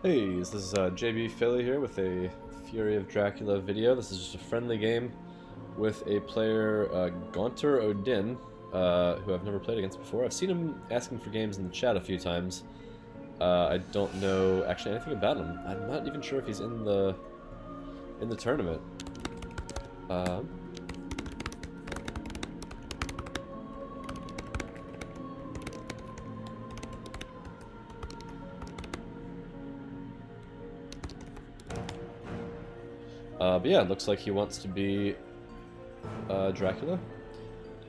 Hey, this is JB Philly here with a Fury of Dracula video. This is just a friendly game with a player, Gaunter Odin, who I've never played against before. I've seen him asking for games in the chat a few times. I don't know actually anything about him. I'm not even sure if he's in the tournament. But yeah, it looks like he wants to be Dracula,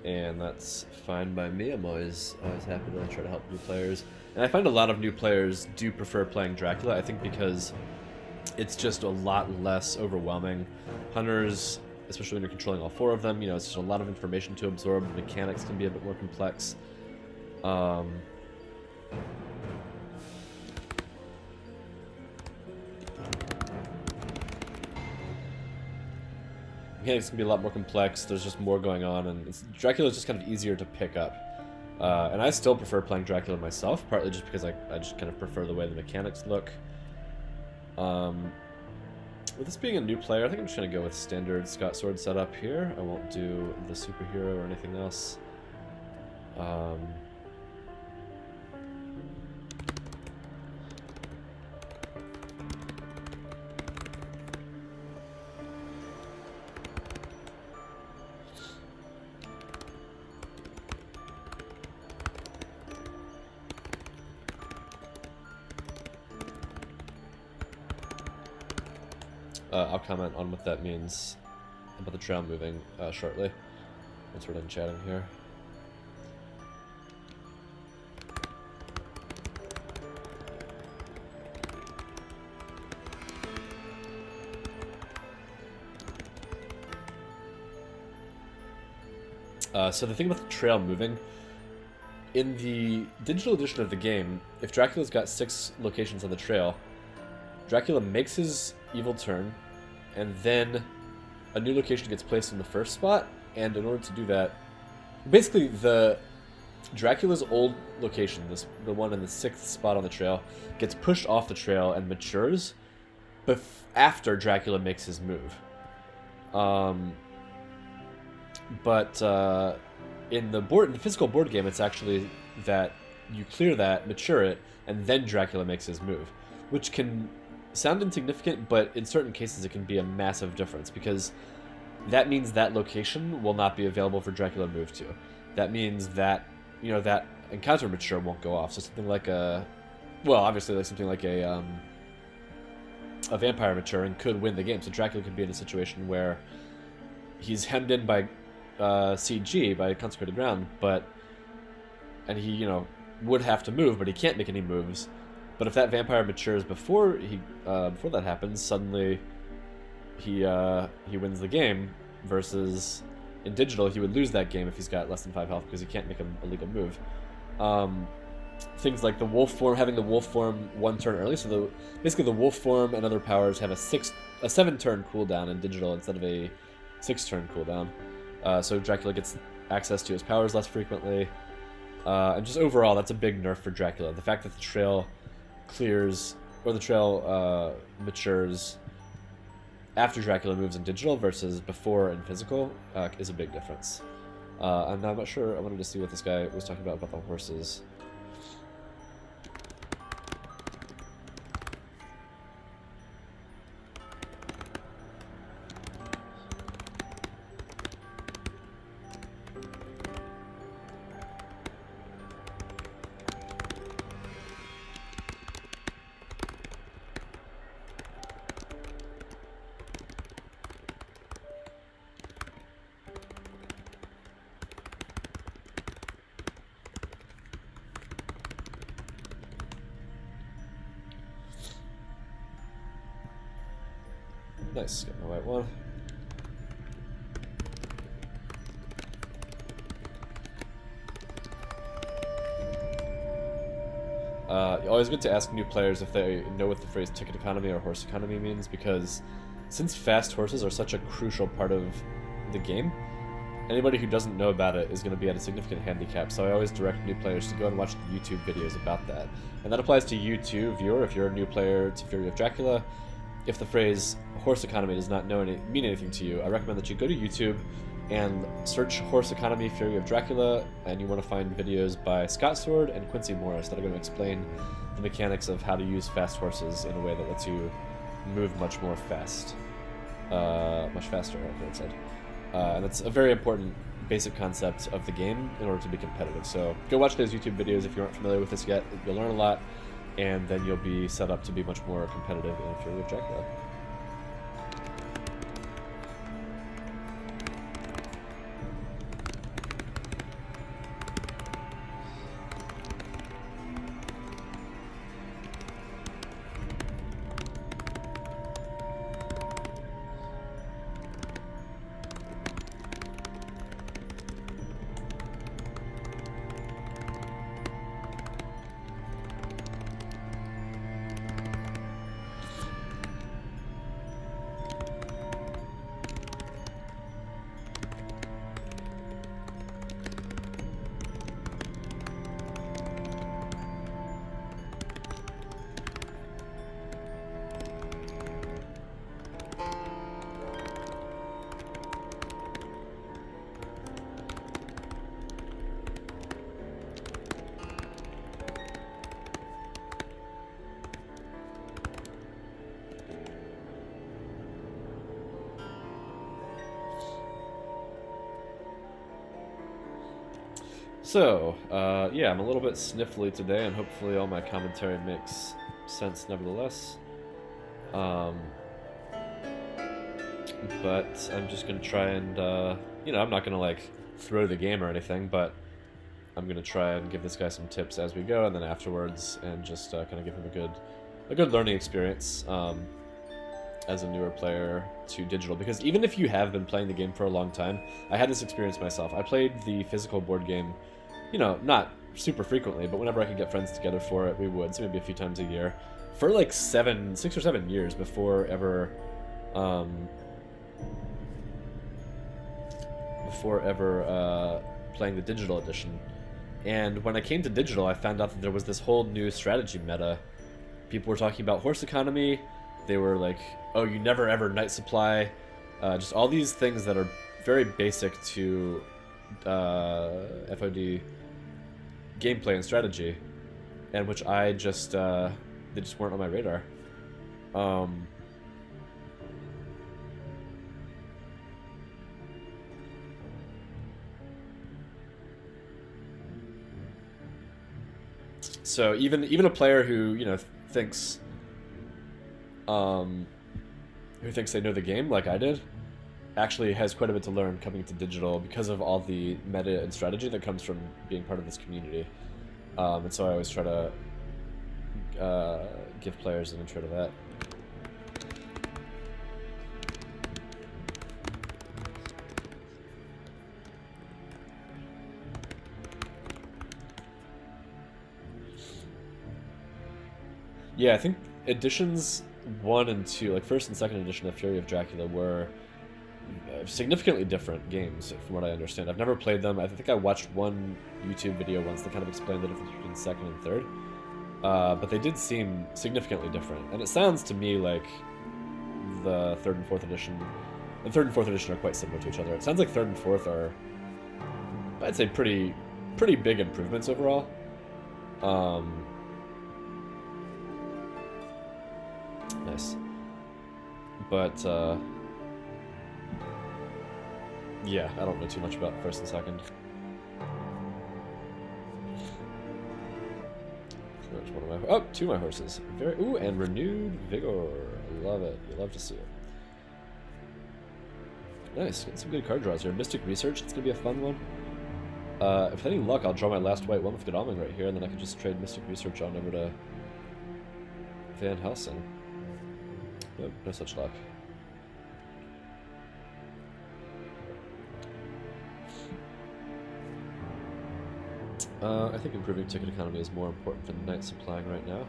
and that's fine by me. I'm always happy to try to help new players. And I find a lot of new players do prefer playing Dracula, I think because it's just a lot less overwhelming. Hunters, especially when you're controlling all four of them, you know, it's just a lot of information to absorb. The mechanics can be a bit more complex. Mechanics can be a lot more complex. There's just more going on, and Dracula's just kind of easier to pick up. And I still prefer playing Dracula myself, partly just because I just kind of prefer the way the mechanics look. With this being a new player, I think I'm just going to go with standard Scott Sword setup here. I won't do the superhero or anything else. I'll comment on what that means about the trail moving shortly, once we're done chatting here. So the thing about the trail moving, in the digital edition of the game, if Dracula's got 6 locations on the trail, Dracula makes his evil turn, and then a new location gets placed in the first spot, and in order to do that, basically the Dracula's old location, the one in the 6th spot on the trail, gets pushed off the trail and matures after Dracula makes his move. But in the physical board game, it's actually that you clear that, mature it, and then Dracula makes his move, which can sound insignificant, but in certain cases it can be a massive difference, because that means that location will not be available for Dracula to move to. That means that, you know, that encounter mature won't go off. So something like obviously like something like a vampire maturing could win the game. So Dracula could be in a situation where he's hemmed in by CG, by consecrated ground, and he, you know, would have to move, but he can't make any moves. But if that vampire matures before that happens, suddenly he wins the game. Versus in digital, he would lose that game if he's got less than 5 health because he can't make a legal move. Things like the wolf form, having the wolf form 1 turn early. So basically the wolf form and other powers have a 7-turn cooldown in digital instead of a 6-turn cooldown. So Dracula gets access to his powers less frequently. And just overall, that's a big nerf for Dracula. The fact that the trail clears, or the trail matures after Dracula moves in digital versus before in physical is a big difference. And I'm not sure, I wanted to see what this guy was talking about the horses. Nice, got my white one. Always good to ask new players if they know what the phrase ticket economy or horse economy means, because since fast horses are such a crucial part of the game, anybody who doesn't know about it is going to be at a significant handicap, so I always direct new players to go and watch the YouTube videos about that. And that applies to you too, viewer, if you're a new player to Fury of Dracula. If the phrase horse economy does not mean anything to you, I recommend that you go to YouTube and search horse economy Fury of Dracula, and you want to find videos by Scott Sword and Quincy Morris that are going to explain the mechanics of how to use fast horses in a way that lets you move much faster, I said. And it's a very important basic concept of the game in order to be competitive. So go watch those YouTube videos if you aren't familiar with this yet. You'll learn a lot, and then you'll be set up to be much more competitive in Fury of Dracula. So, yeah, I'm a little bit sniffly today, and hopefully all my commentary makes sense nevertheless. But I'm just going to try and, you know, I'm not going to, like, throw the game or anything, but I'm going to try and give this guy some tips as we go, and then afterwards, and just kind of give him a good learning experience as a newer player to digital. Because even if you have been playing the game for a long time, I had this experience myself. I played the physical board game, you know, not super frequently, but whenever I could get friends together for it, we would, so maybe a few times a year, for like 6 or 7 years before ever playing the digital edition. And when I came to digital, I found out that there was this whole new strategy meta. People were talking about horse economy. They were like, oh, you never ever night supply. Just all these things that are very basic to FOD gameplay and strategy, and which I just, they just weren't on my radar. So even a player who, you know, thinks they know the game like I did, actually has quite a bit to learn coming to digital because of all the meta and strategy that comes from being part of this community. And so I always try to give players an intro to that. Yeah, I think editions 1 and 2, like first and second edition of Fury of Dracula, were significantly different games from what I understand. I've never played them. I think I watched one YouTube video once that kind of explained the difference between second and third. But they did seem significantly different. And it sounds to me like the third and fourth edition are quite similar to each other. It sounds like third and fourth are, I'd say, pretty big improvements overall. Nice. But yeah, I don't know too much about first and second. There's one of my, two of my horses. Ooh, and renewed vigor. Love it. You love to see it. Nice. Getting some good card draws here. Mystic Research. It's gonna be a fun one. If with any luck, I'll draw my last white one with Godalming right here, and then I can just trade Mystic Research on over to Van Helsing. Nope, no such luck. I think improving ticket economy is more important than night supplying right now.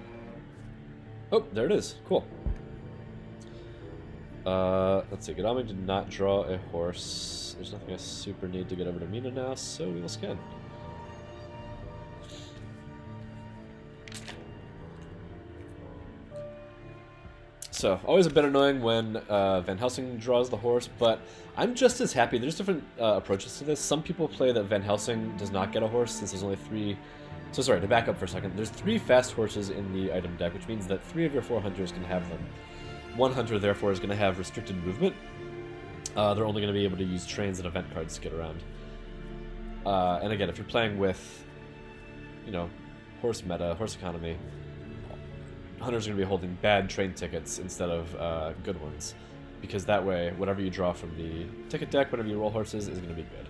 Oh, there it is. Cool. Let's see. Godalming did not draw a horse. There's nothing I super need to get over to Mina now, so we will scan. So, always a bit annoying when Van Helsing draws the horse, but I'm just as happy. There's different approaches to this. Some people play that Van Helsing does not get a horse since there's only 3... So sorry, to back up for a second. There's 3 fast horses in the item deck, which means that 3 of your 4 hunters can have them. 1 hunter, therefore, is going to have restricted movement. They're only going to be able to use trains and event cards to get around. And again, if you're playing with, you know, horse meta, horse economy, hunters are going to be holding bad train tickets instead of good ones. Because that way, whatever you draw from the ticket deck, whenever you roll horses, is going to be good.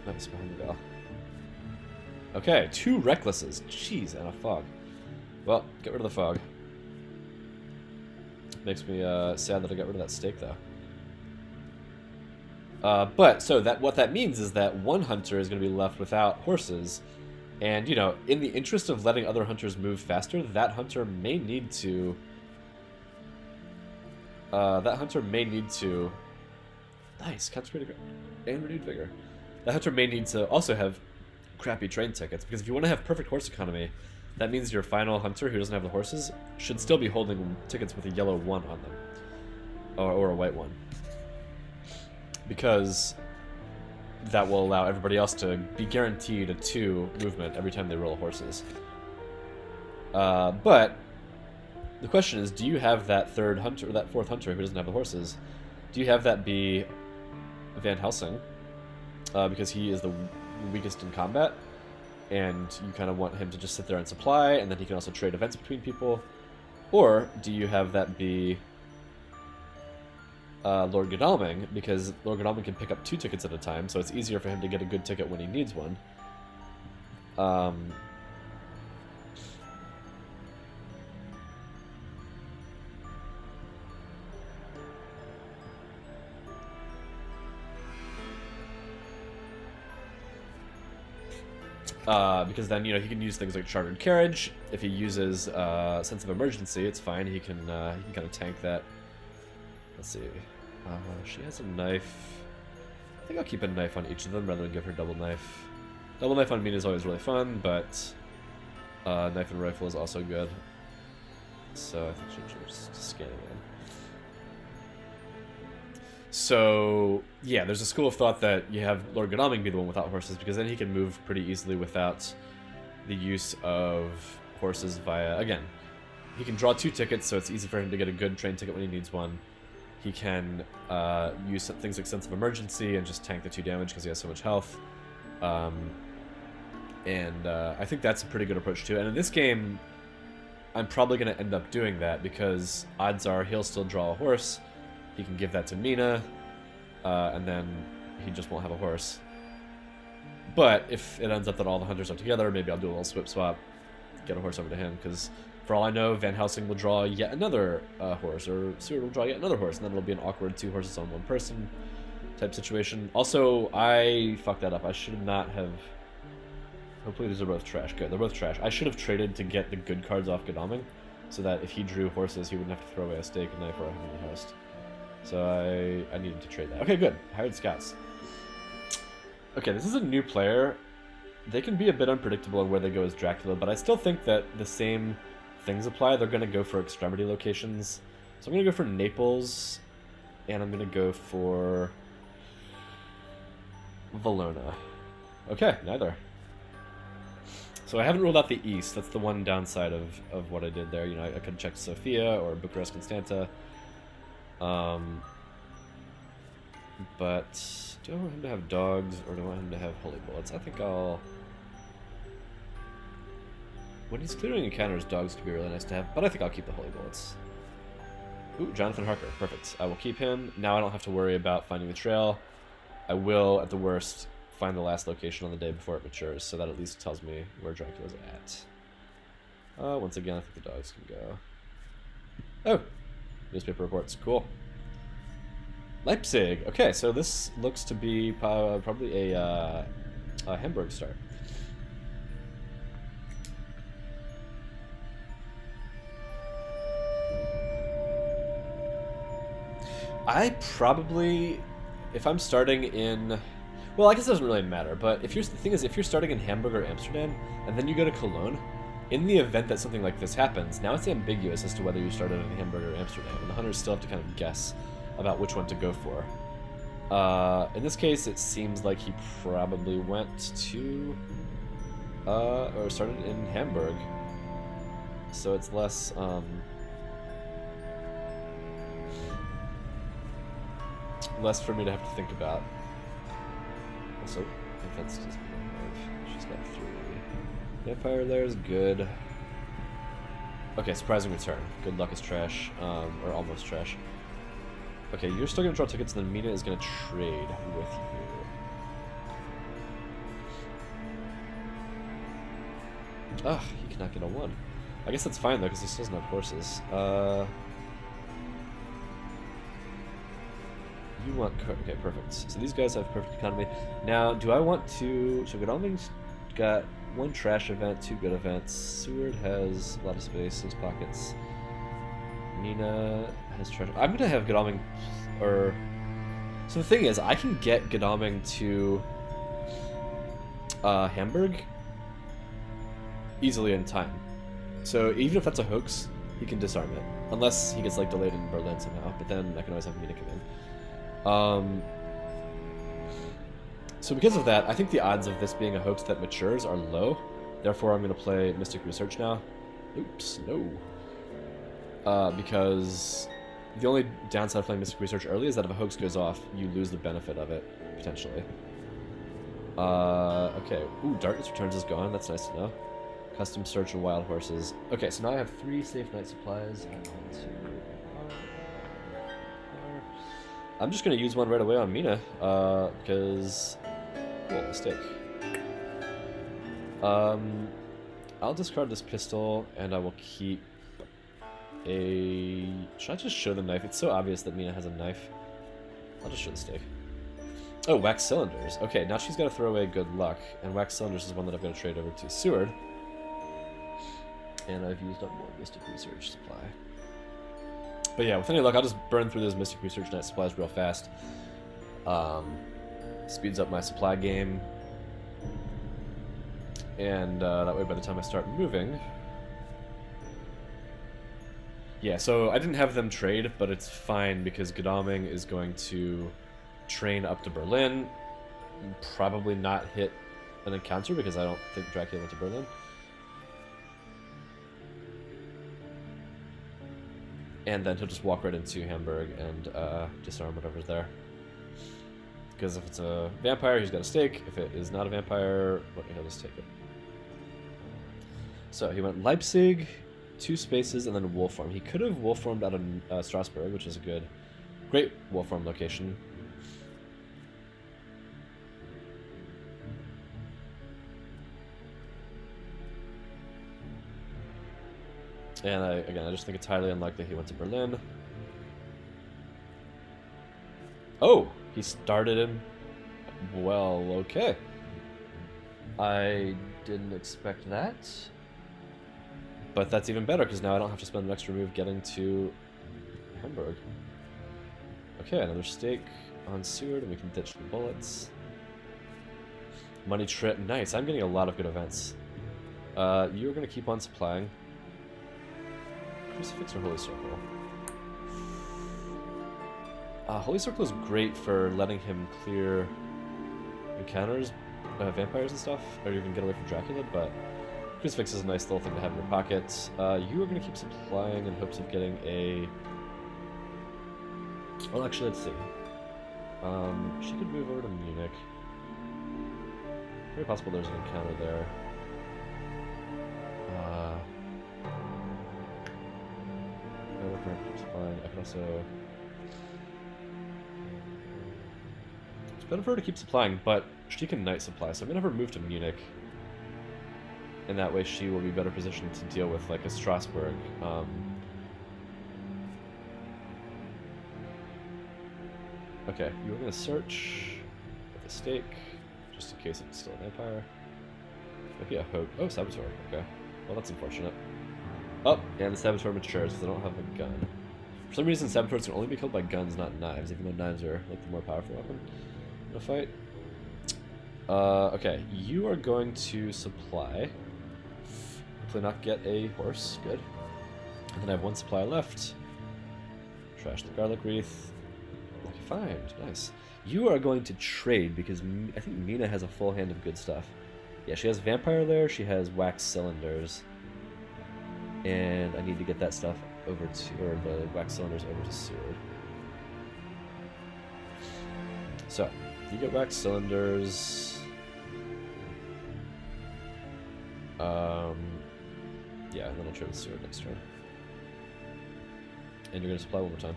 Nice, behind the veil. Okay, 2 recklesses. Jeez, and a fog. Well, get rid of the fog. Makes me sad that I got rid of that stake, though. But, so what that means is that 1 hunter is going to be left without horses. And, you know, in the interest of letting other hunters move faster, that hunter may need to... Nice, consecrated and renewed vigor. That hunter may need to also have crappy train tickets, because if you want to have perfect horse economy, that means your final hunter who doesn't have the horses should still be holding tickets with a yellow 1 on them. Or a white 1. Because that will allow everybody else to be guaranteed a 2 movement every time they roll horses. But the question is, do you have that 3rd hunter, or that 4th hunter who doesn't have the horses? Do you have that be Van Helsing? Because he is the weakest in combat, and you kind of want him to just sit there and supply, and then he can also trade events between people. Or do you have that be Lord Godalming, because Lord Godalming can pick up 2 tickets at a time, so it's easier for him to get a good ticket when he needs one. Because then, you know, he can use things like Chartered Carriage. If he uses Sense of Emergency, it's fine. He can kind of tank that. Let's see. She has a knife. I think I'll keep a knife on each of them rather than give her double knife. Double knife on Mina is always really fun, but knife and rifle is also good. So I think she'll just scan it in. So, yeah, there's a school of thought that you have Lord Godalming be the one without horses, because then he can move pretty easily without the use of horses via... Again, he can draw 2 tickets, so it's easy for him to get a good train ticket when he needs one. He can use things like Sense of Emergency and just tank the 2 damage because he has so much health. I think that's a pretty good approach too. And in this game, I'm probably going to end up doing that, because odds are he'll still draw a horse. He can give that to Mina, and then he just won't have a horse. But if it ends up that all the hunters are together, maybe I'll do a little swip swap, get a horse over to him, because for all I know, Van Helsing will draw yet another horse, or Seward will draw yet another horse, and then it'll be an awkward 2 horses on 1 person type situation. Also, I fucked that up. I should not have... Hopefully these are both trash. Good, they're both trash. I should have traded to get the good cards off Godalming, so that if he drew horses, he wouldn't have to throw away a stake, a knife, or a heavenly host. So I needed to trade that. Okay, good. Hired scouts. Okay, this is a new player. They can be a bit unpredictable in where they go as Dracula, but I still think that the same things apply. They're going to go for extremity locations. So I'm going to go for Naples, and I'm going to go for Valona. Okay, neither. So I haven't ruled out the East. That's the one downside of what I did there. You know, I could have checked Sofia or Bucharest Constanta. But do I want him to have dogs, or do I want him to have holy bullets? I think I'll... When he's clearing encounters, dogs could be really nice to have, but I think I'll keep the holy bullets. Ooh, Jonathan Harker. Perfect. I will keep him. Now I don't have to worry about finding the trail. I will, at the worst, find the last location on the day before it matures, so that at least tells me where Dracula's at. Once again, I think the dogs can go. Oh! Newspaper reports. Cool. Leipzig. Okay, so this looks to be probably a Hamburg start. I probably, if I'm starting in, well, I guess it doesn't really matter. But if you're, the thing is, if you're starting in Hamburg or Amsterdam, and then you go to Cologne, in the event that something like this happens, now it's ambiguous as to whether you started in Hamburg or Amsterdam, and the hunters still have to kind of guess about which one to go for. In this case, it seems like he probably went to, or started in Hamburg. So it's less, less for me to have to think about. Also, defense does have. She's got 3. Vampire there is good. Okay, surprising return. Good luck is trash, or almost trash. Okay, you're still gonna draw tickets, and then Mina is gonna trade with you. Ah, he cannot get a 1. I guess that's fine though, because he still doesn't have horses. You want... Okay, perfect. So these guys have perfect economy. Now, do I want to... So Godalming's got 1 trash event, 2 good events. Seward has a lot of space in his pockets. Nina has treasure. I'm gonna have Godalming... Or... So the thing is, I can get Godalming to... Hamburg... easily in time. So even if that's a hoax, he can disarm it. Unless he gets, like, delayed in Berlin somehow. But then I can always have Mina come in. So because of that, I think the odds of this being a hoax that matures are low. Therefore, I'm going to play Mystic Research now. Oops, no. Because the only downside of playing Mystic Research early is that if a hoax goes off, you lose the benefit of it, potentially. Okay. Ooh, Darkness Returns is gone. That's nice to know. Custom Search and Wild Horses. Okay, so now I have 3 safe night supplies. And 1, 2, 4. I'm just going to use one right away on Mina, because... Cool, mistake. I'll discard this pistol, and I will keep a... Should I just show the knife? It's so obvious that Mina has a knife. I'll just show the stake. Oh, Wax Cylinders. Okay, now she's got to throw away Good Luck, and Wax Cylinders is one that I've got to trade over to Seward. And I've used up more Mystic Research supply. But yeah, with any luck, I'll just burn through those Mystic Research Night supplies real fast. Speeds up my supply game. And that way by the time I start moving... Yeah, so I didn't have them trade, but it's fine because Godalming is going to train up to Berlin. Probably not hit an encounter because I don't think Dracula went to Berlin. And then he'll just walk right into Hamburg and disarm whatever's there. Because if it's a vampire, he's got a stake. If it is not a vampire, well, he'll just take it. So he went Leipzig, 2 spaces, and then Wolfform. He could have Wolfformed out of Strasbourg, which is a great Wolfform location. And I just think it's highly unlikely he went to Berlin. Oh, he started in... Well, okay. I didn't expect that. But that's even better, because now I don't have to spend an extra move getting to Hamburg. Okay, another stake on Seward, and we can ditch the bullets. Money trip, nice. I'm getting a lot of good events. You're going to keep on supplying. Crucifix or Holy Circle? Holy Circle is great for letting him clear encounters, vampires and stuff, or even get away from Dracula, but Crucifix is a nice little thing to have in your pocket. You are going to keep supplying in hopes of getting a... Well, actually, let's see. She could move over to Munich. Very possible there's an encounter there. I can also... It's better for her to keep supplying, but she can night supply, so I'm going to have her move to Munich. And that way she will be better positioned to deal with, like, a Strasbourg. Okay, you're going to search with a stake, just in case it's still an Empire. Maybe a Hope. Oh, Saboteur. Okay. Well, that's unfortunate. Oh, and the Saboteur matures because I don't have a gun. For some reason, saboteurs can only be killed by guns, not knives, even though knives are like the more powerful weapon in a fight. Okay, you are going to supply. Hopefully not get a horse. Good. And then I have one supply left. Trash the garlic wreath. Lucky find. Nice. You are going to trade because I think Mina has a full hand of good stuff. Yeah, she has vampire there. She has wax cylinders. And I need to get that stuff over to, or the wax cylinders over to Seward. So, you get wax cylinders. Yeah, and then I'll trade with Seward next turn. And you're going to supply one more time.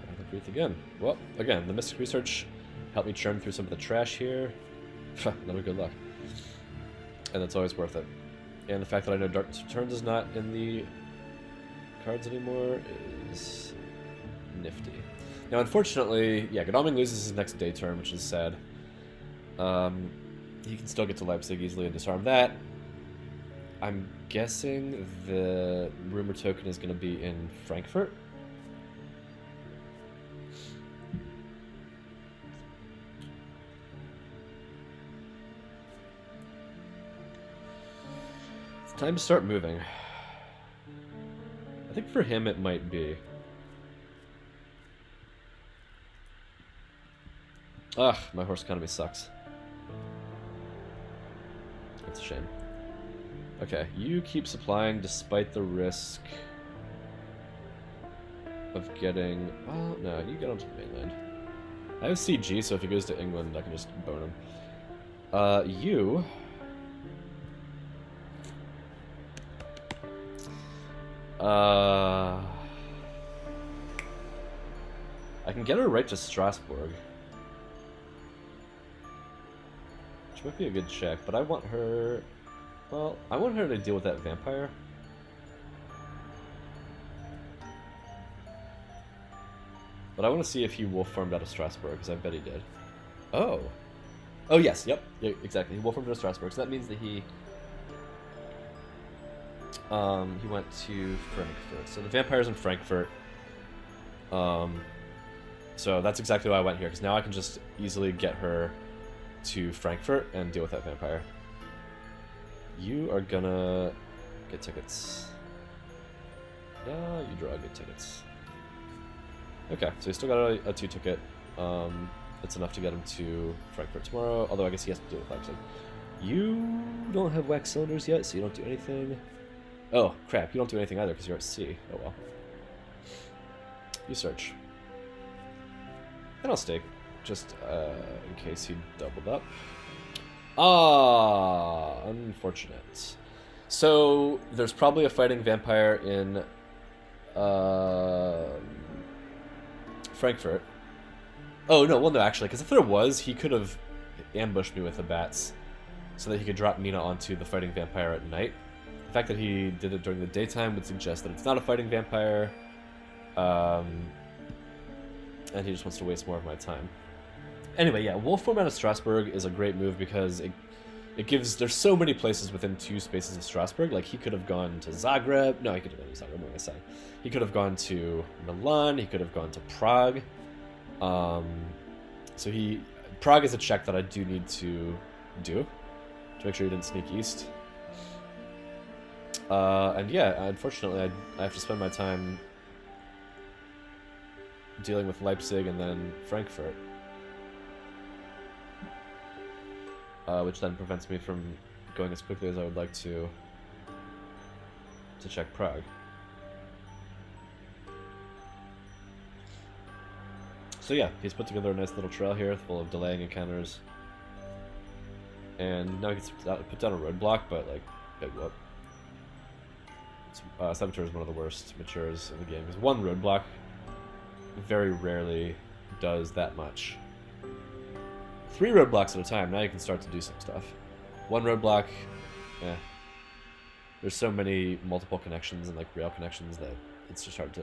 Garlic wreath again. Well, again, the Mystic Research helped me churn through some of the trash here. Another good luck. And that's always worth it. And the fact that I know Dark Turns is not in the cards anymore is nifty. Now, unfortunately, yeah, Godalming loses his next day turn, which is sad. He can still get to Leipzig easily and disarm that. I'm guessing the rumor token is going to be in Frankfurt. It's time to start moving. I think for him it might be. Ugh, my horse economy sucks. That's a shame. Okay, you keep supplying despite the risk of getting... Well, no, you get onto the mainland. I have CG, so if he goes to England, I can just bone him. You... I can get her right to Strasbourg. Which might be a good check, but I want her... Well, I want her to deal with that vampire. But I want to see if he wolf farmed out of Strasbourg, because I bet he did. Oh. Oh, yes, yep. Yeah, exactly. He wolf farmed out of Strasbourg, so that means that he went to Frankfurt. So the vampire's in Frankfurt. So that's exactly why I went here, because now I can just easily get her to Frankfurt and deal with that vampire. You are gonna get tickets. Yeah, you draw good tickets. Okay, so he's still got a 2-ticket. That's enough to get him to Frankfurt tomorrow, although I guess he has to deal with Leipzig. You don't have wax cylinders yet, so you don't do anything. Oh, crap, you don't do anything either because you're at sea. Oh well. You search. And I'll stake, just in case he doubled up. Ah, unfortunate. So, there's probably a fighting vampire in Frankfurt. Oh, no, well, no, actually, because if there was, he could have ambushed me with the bats so that he could drop Mina onto the fighting vampire at night. The fact that he did it during the daytime would suggest that it's not a fighting vampire, and he just wants to waste more of my time. Anyway, yeah, wolf form out of Strasbourg is a great move because it gives... There's so many places within 2 spaces of Strasbourg. Like, he could have gone to Zagreb. No, he could have gone to Zagreb, what am I saying? He could have gone to Milan. He could have gone to Prague. So Prague is a check that I do need to do to make sure he didn't sneak east. And yeah, unfortunately, I have to spend my time dealing with Leipzig and then Frankfurt. Which then prevents me from going as quickly as I would like to check Prague. So yeah, he's put together a nice little trail here full of delaying encounters. And now he gets put down a roadblock, but like, big whoop. Saboteur is one of the worst matures in the game, because one roadblock very rarely does that much. 3 roadblocks at a time, now you can start to do some stuff. 1 roadblock, there's so many multiple connections and like rail connections that it's just hard to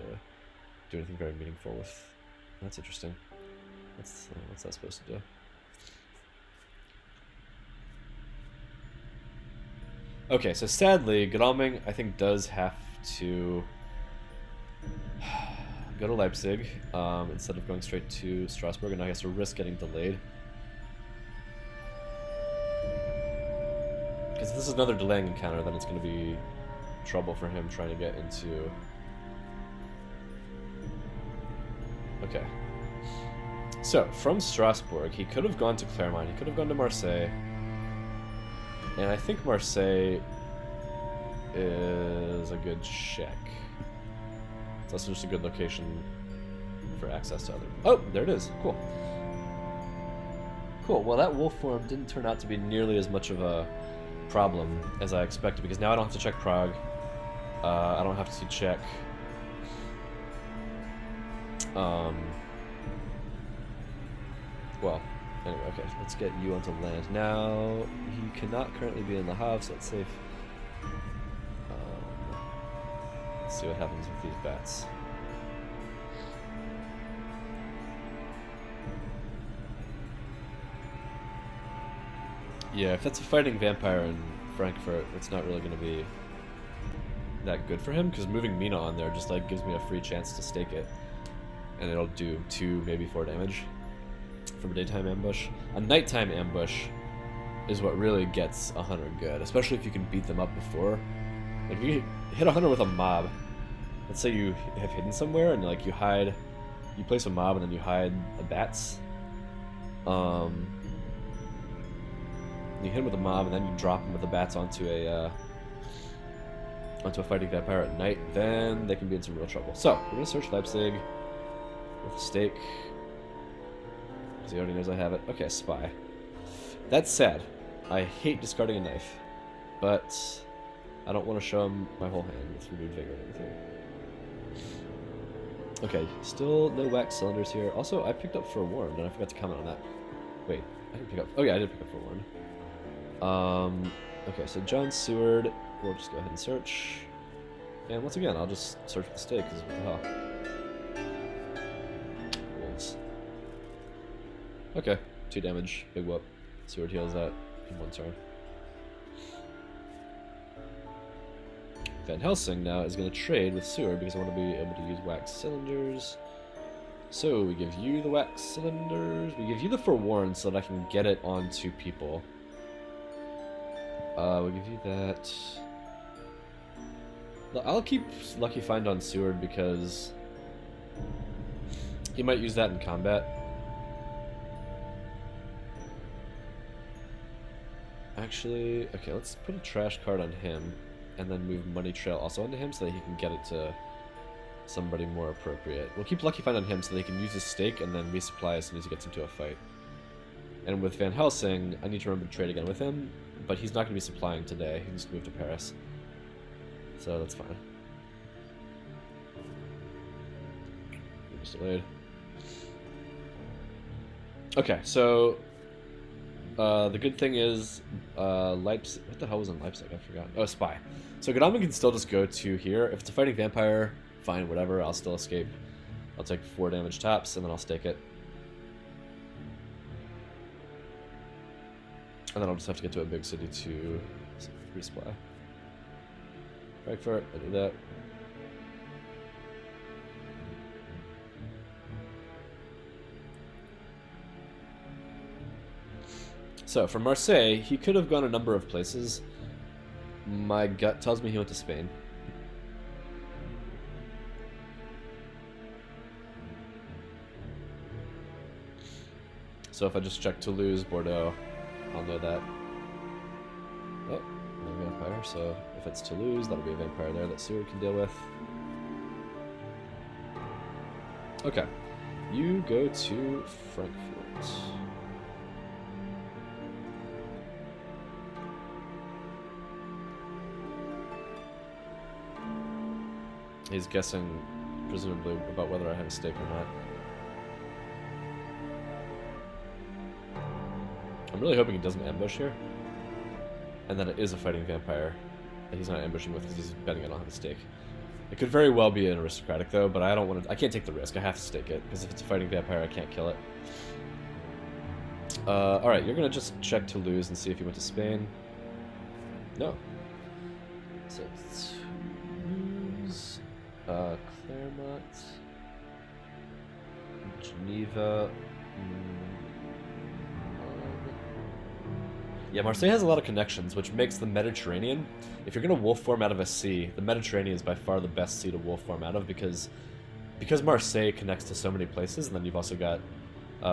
do anything very meaningful with. That's interesting. What's that supposed to do? Okay, so sadly, Godalming, I think, does have to go to Leipzig instead of going straight to Strasbourg, and now he has to risk getting delayed. Because if this is another delaying encounter, then it's going to be trouble for him trying to get into... Okay. So, from Strasbourg, he could have gone to Clermont, he could have gone to Marseille, and I think Marseille is a good check. It's also just a good location for access to other... Oh, there it is. Cool. Cool. Well, that wolf form didn't turn out to be nearly as much of a problem as I expected, because now I don't have to check Prague. I don't have to check... Well, anyway, okay, let's get you onto land. Now, he cannot currently be in Le Havre, so it's safe. Let's see what happens with these bats. Yeah, if that's a fighting vampire in Frankfurt, it's not really going to be that good for him, because moving Mina on there just like gives me a free chance to stake it. And it'll do 2, maybe 4 damage from a daytime ambush. A nighttime ambush is what really gets a hunter good, especially if you can beat them up before. Like, if you hit a hunter with a mob, let's say you have hidden somewhere and like you place a mob and then you hide the bats. You hit him with a mob and then you drop him with the bats onto a fighting vampire at night, then they can be in some real trouble. So, we're gonna search Leipzig with a stake, because he already knows I have it. Okay, spy. That's sad. I hate discarding a knife, but I don't want to show him my whole hand with renewed vigor and everything. Okay, still no wax cylinders here. Also, I picked up Forewarned, and I forgot to comment on that. Wait, I didn't pick up... Oh yeah, I did pick up Forewarned. Okay, so John Seward, we'll just go ahead and search. And once again, I'll just search for the stake, because what the hell. Wolves. Okay, 2 damage, big whoop. Seward heals that in 1 turn. Van Helsing now is going to trade with Seward because I want to be able to use wax cylinders. So we give you the wax cylinders. We give you the Forewarned so that I can get it onto people. We'll give you that. I'll keep Lucky Find on Seward because he might use that in combat. Actually, okay, let's put a trash card on him and then move Money Trail also onto him so that he can get it to somebody more appropriate. We'll keep Lucky Find on him so that he can use his stake and then resupply as soon as he gets into a fight. And with Van Helsing, I need to remember to trade again with him, but he's not going to be supplying today. He needs to move to Paris. So that's fine. He was delayed. Okay, so the good thing is Leipzig. What the hell was in Leipzig? I forgot. Oh, Spy. So Godalming can still just go to here. If it's a fighting vampire, fine, whatever. I'll still escape. I'll take 4 damage tops, and then I'll stake it. And then I'll just have to get to a big city to resupply. Frankfurt, I do that. So, from Marseille, he could have gone a number of places. My gut tells me he went to Spain. So if I just check Toulouse, Bordeaux, I'll know that. Oh, no vampire, so if it's Toulouse, that'll be a vampire there that Seward can deal with. Okay, you go to Frankfurt. He's guessing, presumably, about whether I have a stake or not. I'm really hoping he doesn't ambush here. And that it is a fighting vampire that he's not ambushing with because he's betting I don't have a stake. It could very well be an aristocratic though, but I don't want to. I can't take the risk. I have to stake it because if it's a fighting vampire, I can't kill it. All right, you're gonna just check Toulouse and see if he went to Spain. No. So Toulouse, Clermont. Geneva. Yeah, Marseille has a lot of connections, which makes the Mediterranean. If you're going to wolf form out of a sea, the Mediterranean is by far the best sea to wolf form out of because Marseille connects to so many places, and then you've also got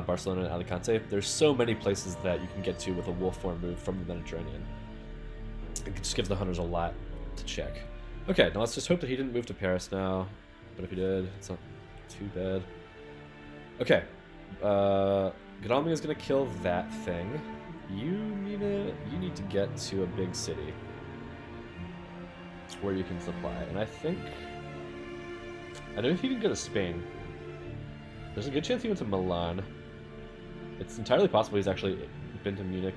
Barcelona and Alicante. There's so many places that you can get to with a wolf form move from the Mediterranean. It just gives the hunters a lot to check. Okay, now let's just hope that he didn't move to Paris now. But if he did, it's not too bad. Okay. Godalming is going to kill that thing. You need to get to a big city where you can supply. And I don't know if he can go to Spain. There's a good chance he went to Milan. It's entirely possible he's actually been to Munich.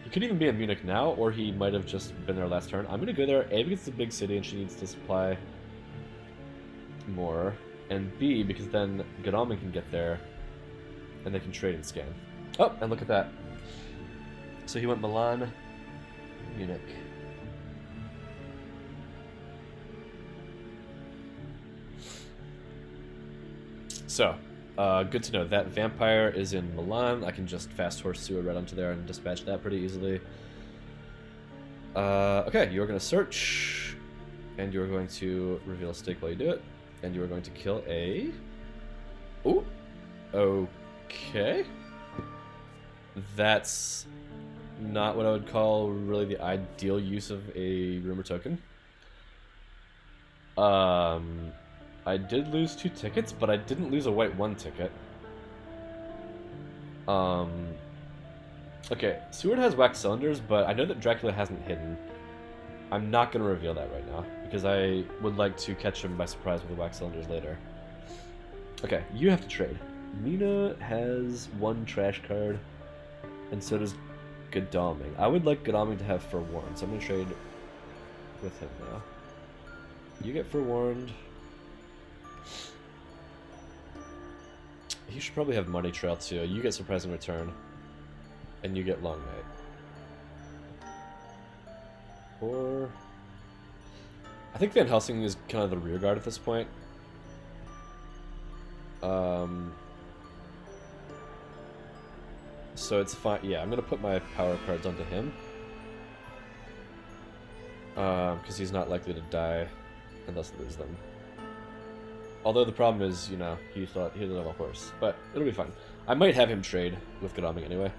He could even be in Munich now, or he might have just been there last turn. I'm going to go there, A, because it's a big city and she needs to supply more, and B, because then Godalming can get there and they can trade and scan. Oh, and look at that. So he went Milan, Munich. So, good to know. That vampire is in Milan. I can just fast horse Seward right onto there and dispatch that pretty easily. Okay, you're going to search, and you're going to reveal a stake while you do it, and you are going to kill a... Ooh! Okay. That's not what I would call really the ideal use of a rumor token. I did lose 2 tickets, but I didn't lose a white 1 ticket. Okay, Seward has wax cylinders, but I know that Dracula hasn't hidden. I'm not going to reveal that right now, because I would like to catch him by surprise with the wax cylinders later. Okay, you have to trade. Mina has 1 trash card, and so does Godalming. I would like Godalming to have Forewarned, so I'm going to trade with him now. You get Forewarned. He should probably have Money Trail too. You get Surprising Return, and you get Long Night. Or... I think Van Helsing is kind of the rear guard at this point. So it's fine. Yeah, I'm going to put my power cards onto him. Because he's not likely to die and thus lose them. Although the problem is, you know, he thought he doesn't have a horse. But it'll be fine. I might have him trade with Godalming anyway.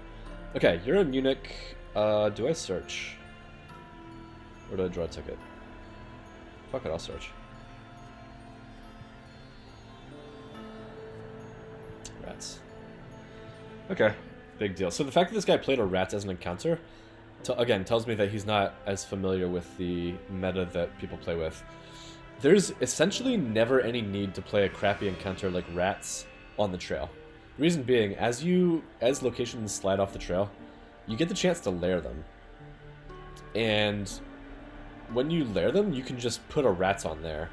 Okay, you're in Munich. Do I search? Or do I draw a ticket? Fuck it, I'll search. Rats. Okay, big deal. So the fact that this guy played a rats as an encounter, again, tells me that he's not as familiar with the meta that people play with. There's essentially never any need to play a crappy encounter like rats on the trail. The reason being, as locations slide off the trail, you get the chance to lair them. And when you lair them, you can just put a rats on there,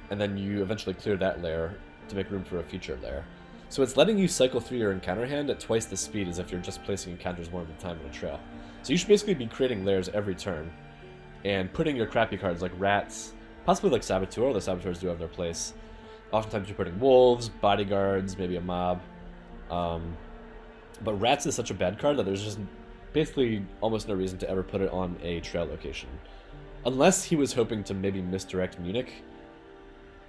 and then you eventually clear that lair to make room for a future lair. So it's letting you cycle through your encounter hand at twice the speed as if you're just placing encounters one at a time on a trail. So you should basically be creating lairs every turn, and putting your crappy cards like rats, possibly like Saboteur, although Saboteurs do have their place. Oftentimes you're putting wolves, bodyguards, maybe a mob. But rats is such a bad card that there's just basically almost no reason to ever put it on a trail location. Unless he was hoping to maybe misdirect Munich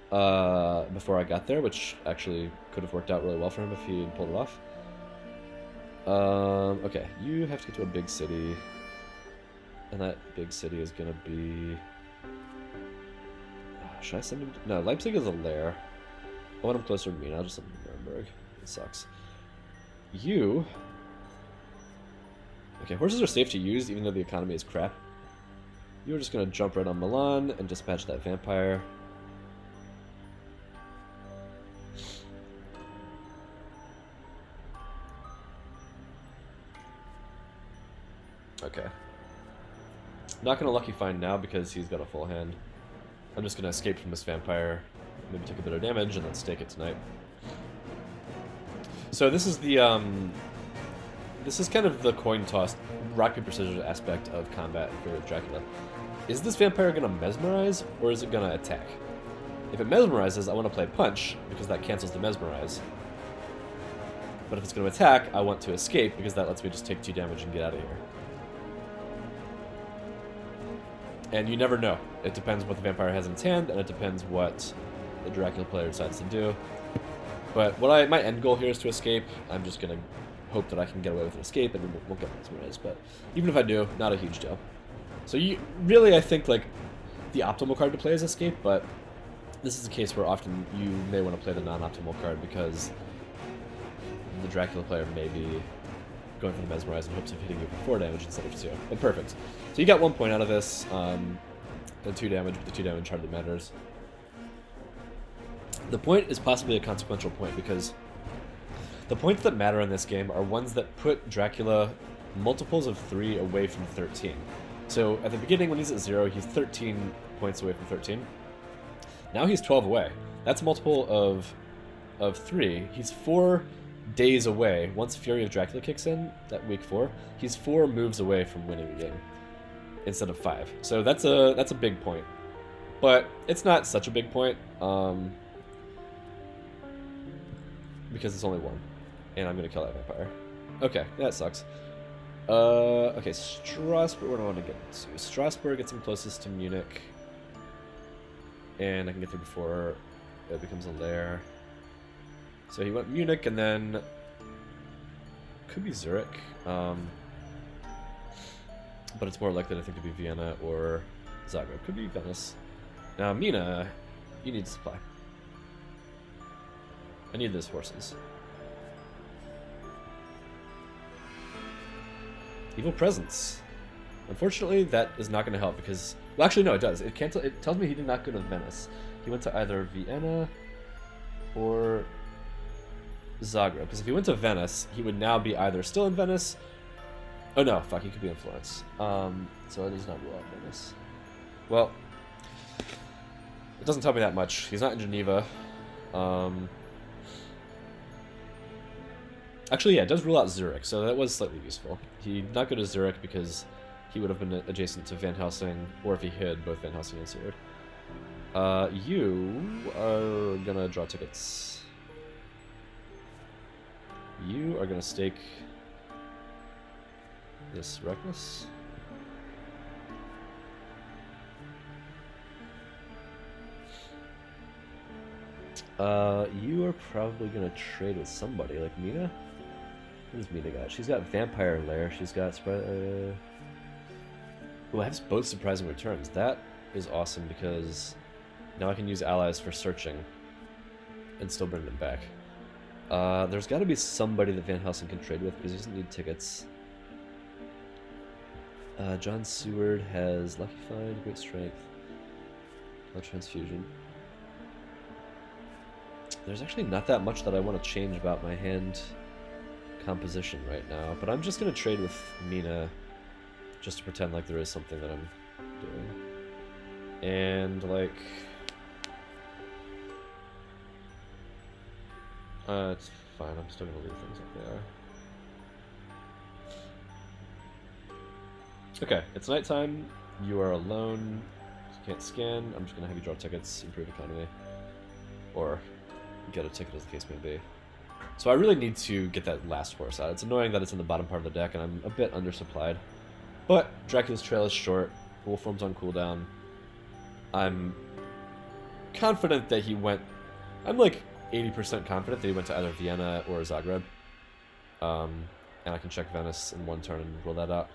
before I got there, which actually could have worked out really well for him if he had pulled it off. Okay, you have to get to a big city. And that big city is going to be... Should I send him to... No, Leipzig is a lair. I want him closer to me, and I'll just send him to Nuremberg. It sucks. You... Okay, horses are safe to use, even though the economy is crap. You're just going to jump right on Milan and dispatch that vampire. Okay. Not going to lucky find now because he's got a full hand. I'm just going to escape from this vampire, maybe take a bit of damage, and then stake it tonight. So this is the, this is kind of the coin toss, rock, paper, scissors aspect of combat for Dracula. Is this vampire going to mesmerize, or is it going to attack? If it mesmerizes, I want to play punch, because that cancels the mesmerize. But if it's going to attack, I want to escape because that lets me just take 2 damage and get out of here. And you never know. It depends what the vampire has in its hand, and it depends what the Dracula player decides to do. But my end goal here is to escape. I'm just going to hope that I can get away with an escape and won't get mesmerized. But even if I do, not a huge deal. So I think like the optimal card to play is escape, but this is a case where often you may want to play the non-optimal card because the Dracula player may be going for the mesmerize in hopes of hitting you for 4 damage instead of 2. But perfect. So you got 1 point out of this, and 2 damage, but the 2 damage hardly matters. The point is possibly a consequential point because the points that matter in this game are ones that put Dracula multiples of 3 away from 13. So at the beginning when he's at 0, he's 13 points away from 13. Now he's 12 away. That's a multiple of 3. He's 4 days away. Once Fury of Dracula kicks in, that week 4, he's 4 moves away from winning the game instead of 5. So that's a big point. But it's not such a big point. Because it's only 1. And I'm going to kill that vampire. Okay, that sucks. Okay, Strasbourg, where do I want to get to? Strasbourg gets him closest to Munich. And I can get there before it becomes a lair. So he went Munich and then... Could be Zurich. But it's more likely, I think, to be Vienna or Zagreb. Could be Venice. Now, Mina, you need supply. I need those horses. Evil Presence. Unfortunately, that is not going to help because... Well, actually, no, it does. It tells me he did not go to Venice. He went to either Vienna or Zagreb. Because if he went to Venice, he would now be either still in Venice... Oh, no, fuck, he could be in Florence. So it does not rule out Venice. Well, it doesn't tell me that much. He's not in Geneva. Actually, yeah, it does rule out Zurich, so that was slightly useful. He did not go to Zurich because he would have been adjacent to Van Helsing, or if he hid, both Van Helsing and Seward. You are gonna draw tickets. You are gonna stake this Reckless. You are probably gonna trade with somebody, like Mina? What does Mina got? She's got Vampire Lair, she's got... Oh, I have both surprising returns. That is awesome because now I can use allies for searching and still bring them back. There's gotta be somebody that Van Helsing can trade with because he doesn't need tickets. John Seward has Lucky Find, Great Strength, no Transfusion. There's actually not that much that I want to change about my hand composition right now, but I'm just going to trade with Mina just to pretend like there is something that I'm doing. And, like... it's fine, I'm still going to leave things like they are. Okay, it's nighttime, you are alone, you can't scan, I'm just going to have you draw tickets, improve economy. Or... get a ticket as the case may be. So I really need to get that last horse out. It's annoying that it's in the bottom part of the deck and I'm a bit undersupplied. But Dracula's Trail is short, Wolfform's on cooldown. I'm confident that he went... I'm like 80% confident that he went to either Vienna or Zagreb. And I can check Venice in 1 turn and rule that out.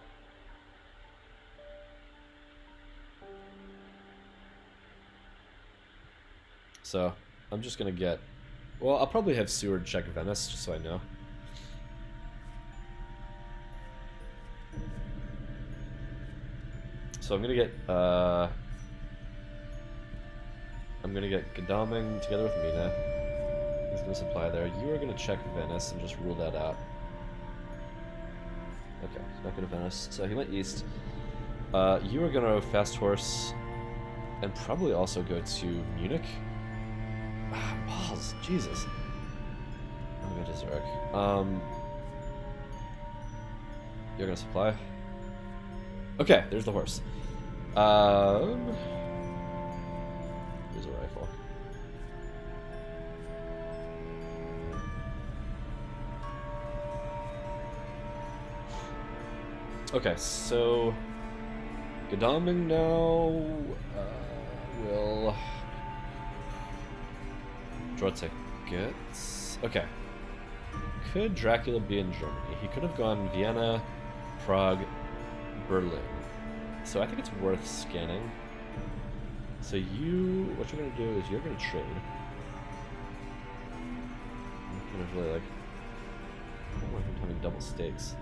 So, I'm just gonna get... Well, I'll probably have Seward check Venice, just so I know. So I'm gonna get Godalming together with Mina. He's gonna supply there. You are gonna check Venice and just rule that out. Okay, he's not going to Venice. So he went east. You are gonna fast horse and probably also go to Munich. Ah, balls, Jesus. I'm gonna go to Zurich. You're gonna supply. Okay, there's the horse. Here's a rifle. Okay, so Godalming now will draw tickets. Okay. Could Dracula be in Germany? He could have gone Vienna, Prague, Berlin. So I think it's worth scanning. So what you're gonna do is you're gonna trade. I'm gonna really like, I don't want him having double stakes.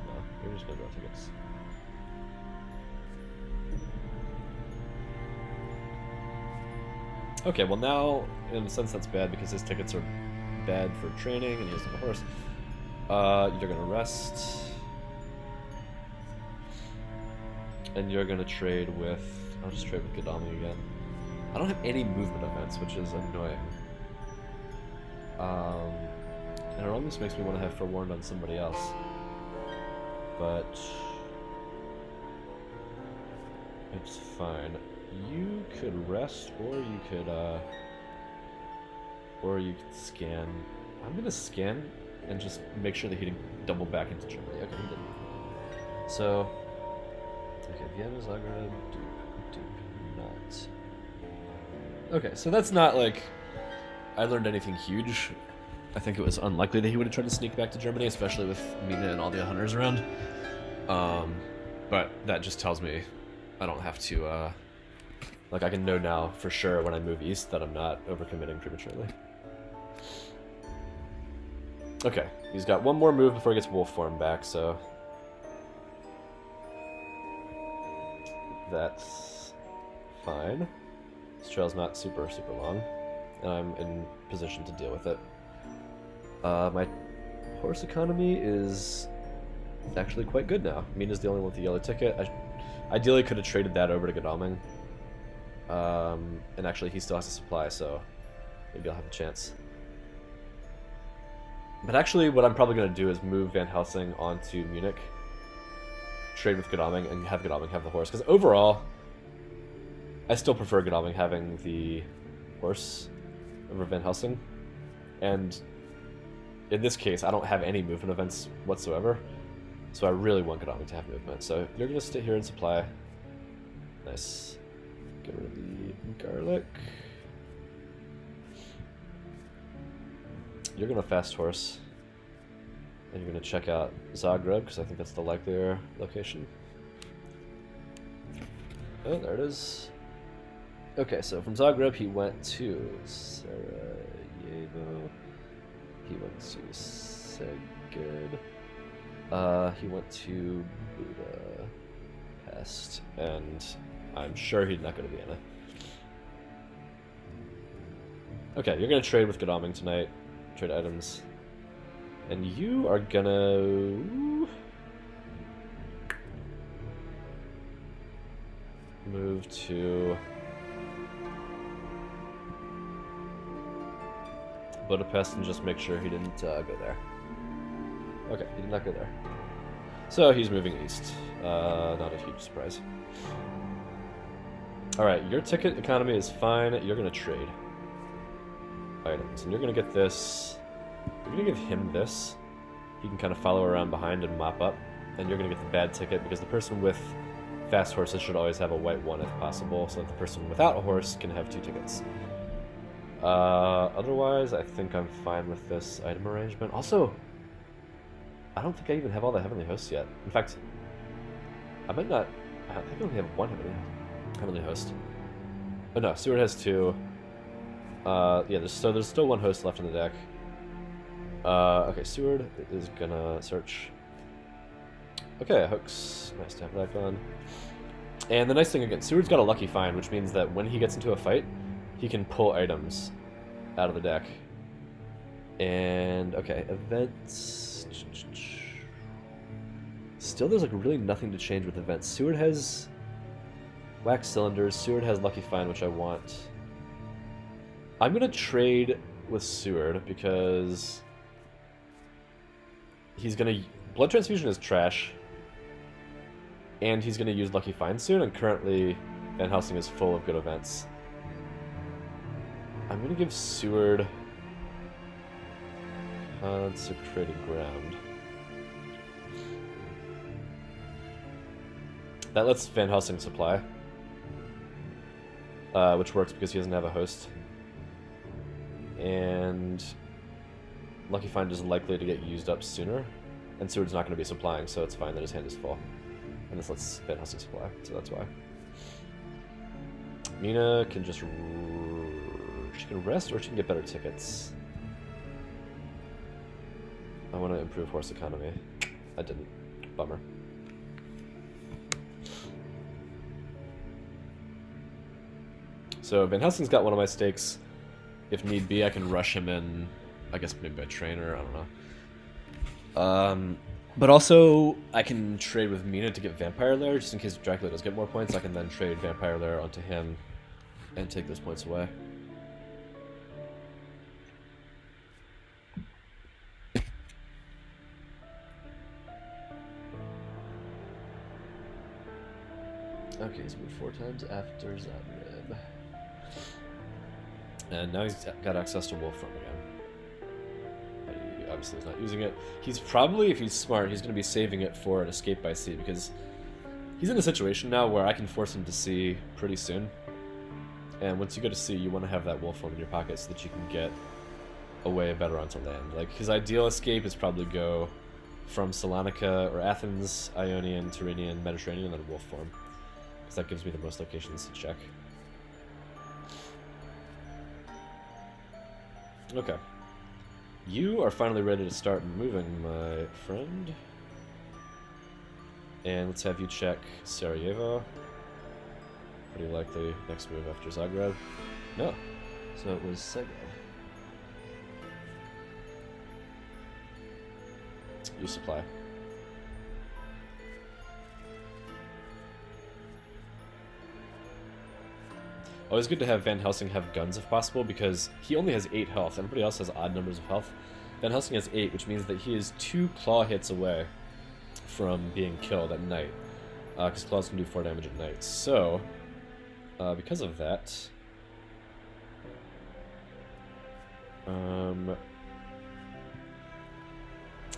No, you're just gonna draw tickets. Okay, well now, in a sense that's bad because his tickets are bad for training and he doesn't have a horse. You're gonna rest. And you're gonna trade with... I'll just trade with Godalming again. I don't have any movement events, which is annoying. And it almost makes me want to have Forewarned on somebody else. But... it's fine. You could rest, or you could scan. I'm gonna scan and just make sure that he didn't double back into Germany. Okay, he didn't. So, okay, Vienna, Zagreb, Duke, not. Okay, so that's not like I learned anything huge. I think it was unlikely that he would have tried to sneak back to Germany, especially with Mina and all the hunters around. But that just tells me I don't have to. Like, I can know now for sure when I move east that I'm not overcommitting prematurely. Okay, he's got one more move before he gets wolf form back, so... that's fine. This trail's not super long, and I'm in position to deal with it. My horse economy is actually quite good now. Mina's the only one with the yellow ticket. I ideally could have traded that over to Godalming. And actually he still has a supply, so maybe I'll have a chance. But actually what I'm probably going to do is move Van Helsing onto Munich, trade with Godalming, and have Godalming have the horse. Because overall, I still prefer Godalming having the horse over Van Helsing. And in this case, I don't have any movement events whatsoever, so I really want Godalming to have movement. So you're going to sit here and supply. Nice. Get rid of the garlic. You're gonna fast horse, and you're gonna check out Zagreb because I think that's the likelier location. Oh, there it is. Okay, so from Zagreb he went to Sarajevo. He went to Szeged. He went to Budapest, and I'm sure he's not going to Vienna. Okay, you're going to trade with Godalming tonight. Trade items. And you are going to... move to... Budapest and just make sure he didn't go there. Okay, he did not go there. So he's moving east. Not a huge surprise. Alright, your ticket economy is fine. You're going to trade items. And you're going to get this. You're going to give him this. He can kind of follow around behind and mop up. And you're going to get the bad ticket because the person with fast horses should always have a white one if possible, so that the person without a horse can have 2 tickets. Otherwise, I think I'm fine with this item arrangement. Also, I don't think I even have all the heavenly hosts yet. In fact, I might not. I think I only have 1 heavenly host. Oh no, Seward has 2. Yeah, there's still 1 host left in the deck. Okay, Seward is gonna search. Okay, hooks. Nice to have that gone. And the nice thing again, Seward's got a lucky find, which means that when he gets into a fight, he can pull items out of the deck. And okay, events. Still, there's like really nothing to change with events. Seward has wax cylinders. Seward has lucky find, which I want. I'm gonna trade with Seward because he's gonna blood transfusion is trash, and he's gonna use lucky find soon. And currently, Van Helsing is full of good events. I'm gonna give Seward consecrated ground. That lets Van Helsing supply, which works because he doesn't have a host. And Lucky Find is likely to get used up sooner, and Seward's not going to be supplying, so it's fine that his hand is full. And this lets Van Helsing supply, so that's why. Mina can just... she can rest, or she can get better tickets. I want to improve horse economy. I didn't. Bummer. So Van Helsing's got one of my stakes. If need be, I can rush him in, I guess maybe by trainer, I don't know. But also, I can trade with Mina to get Vampire Lair, just in case Dracula does get more points. I can then trade Vampire Lair onto him and take those points away. Okay, he's moved 4 times after Zagreb. And now he's got access to Wolfram again. But he obviously is not using it. He's probably, if he's smart, he's going to be saving it for an escape by sea, because he's in a situation now where I can force him to sea pretty soon. And once you go to sea, you want to have that Wolfram in your pocket so that you can get away better onto land. Like, his ideal escape is probably go from Salonika or Athens, Ionian, Tyrrhenian, Mediterranean, and then Wolfram. Because that gives me the most locations to check. Okay. You are finally ready to start moving, my friend. And let's have you check Sarajevo. Pretty likely next move after Zagreb. No. So it was Zagreb. You supply. Always good to have Van Helsing have guns if possible, because he only has 8 health. Everybody else has odd numbers of health. Van Helsing has 8, which means that he is 2 claw hits away from being killed at night. Because claws can do 4 damage at night. So, because of that...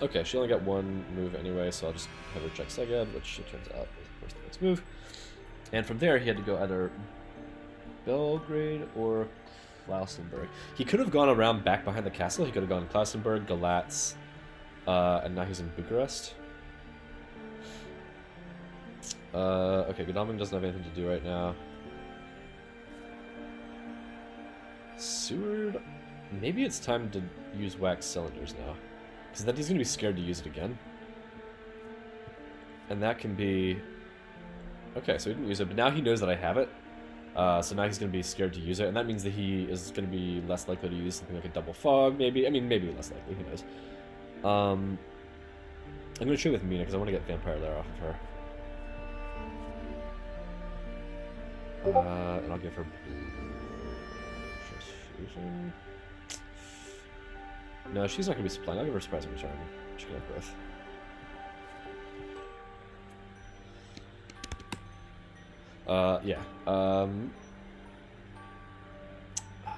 okay, she only got 1 move anyway, so I'll just have her check Zagreb, which it turns out is, of course, the next move. And from there, he had to go either Belgrade or Klausenburg. He could have gone around back behind the castle. He could have gone Klausenburg, Galatz, and now he's in Bucharest. Okay, Godalming doesn't have anything to do right now. Seward, maybe it's time to use wax cylinders now, because then he's going to be scared to use it again. And that can be... okay, so he didn't use it, but now he knows that I have it. So now he's going to be scared to use it, and that means that he is going to be less likely to use something like a double fog, maybe. I mean, maybe less likely, who knows. I'm going to trade with Mina, because I want to get Vampire Lair off of her. And I'll give her Transfusion. No, she's not going to be supplying. I'll give her Surprising Return. She can have both. Yeah.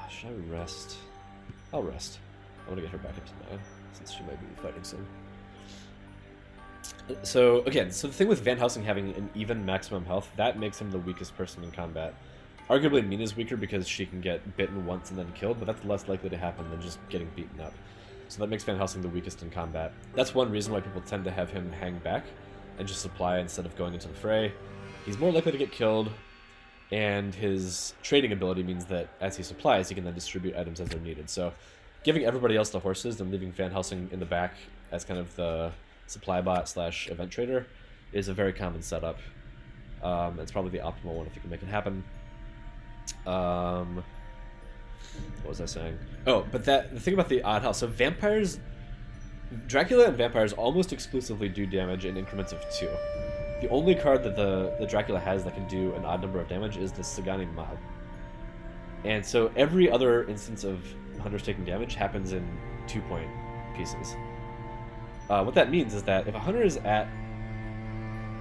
Should I rest? I'll rest. I want to get her back up to 9, since she might be fighting soon. So, again, so the thing with Van Helsing having an even maximum health, that makes him the weakest person in combat. Arguably, Mina's weaker because she can get bitten once and then killed, but that's less likely to happen than just getting beaten up. So that makes Van Helsing the weakest in combat. That's one reason why people tend to have him hang back and just supply instead of going into the fray. He's more likely to get killed, and his trading ability means that as he supplies, he can then distribute items as they're needed. So giving everybody else the horses and leaving Van Helsing in the back as kind of the supply bot slash event trader is a very common setup. It's probably the optimal one if you can make it happen. What was I saying? Oh, but the thing about the odd health, so vampires, Dracula and vampires almost exclusively do damage in increments of 2. The only card that the Dracula has that can do an odd number of damage is the Sagani Mob. And so every other instance of hunters taking damage happens in 2-point pieces. What that means is that if a hunter is at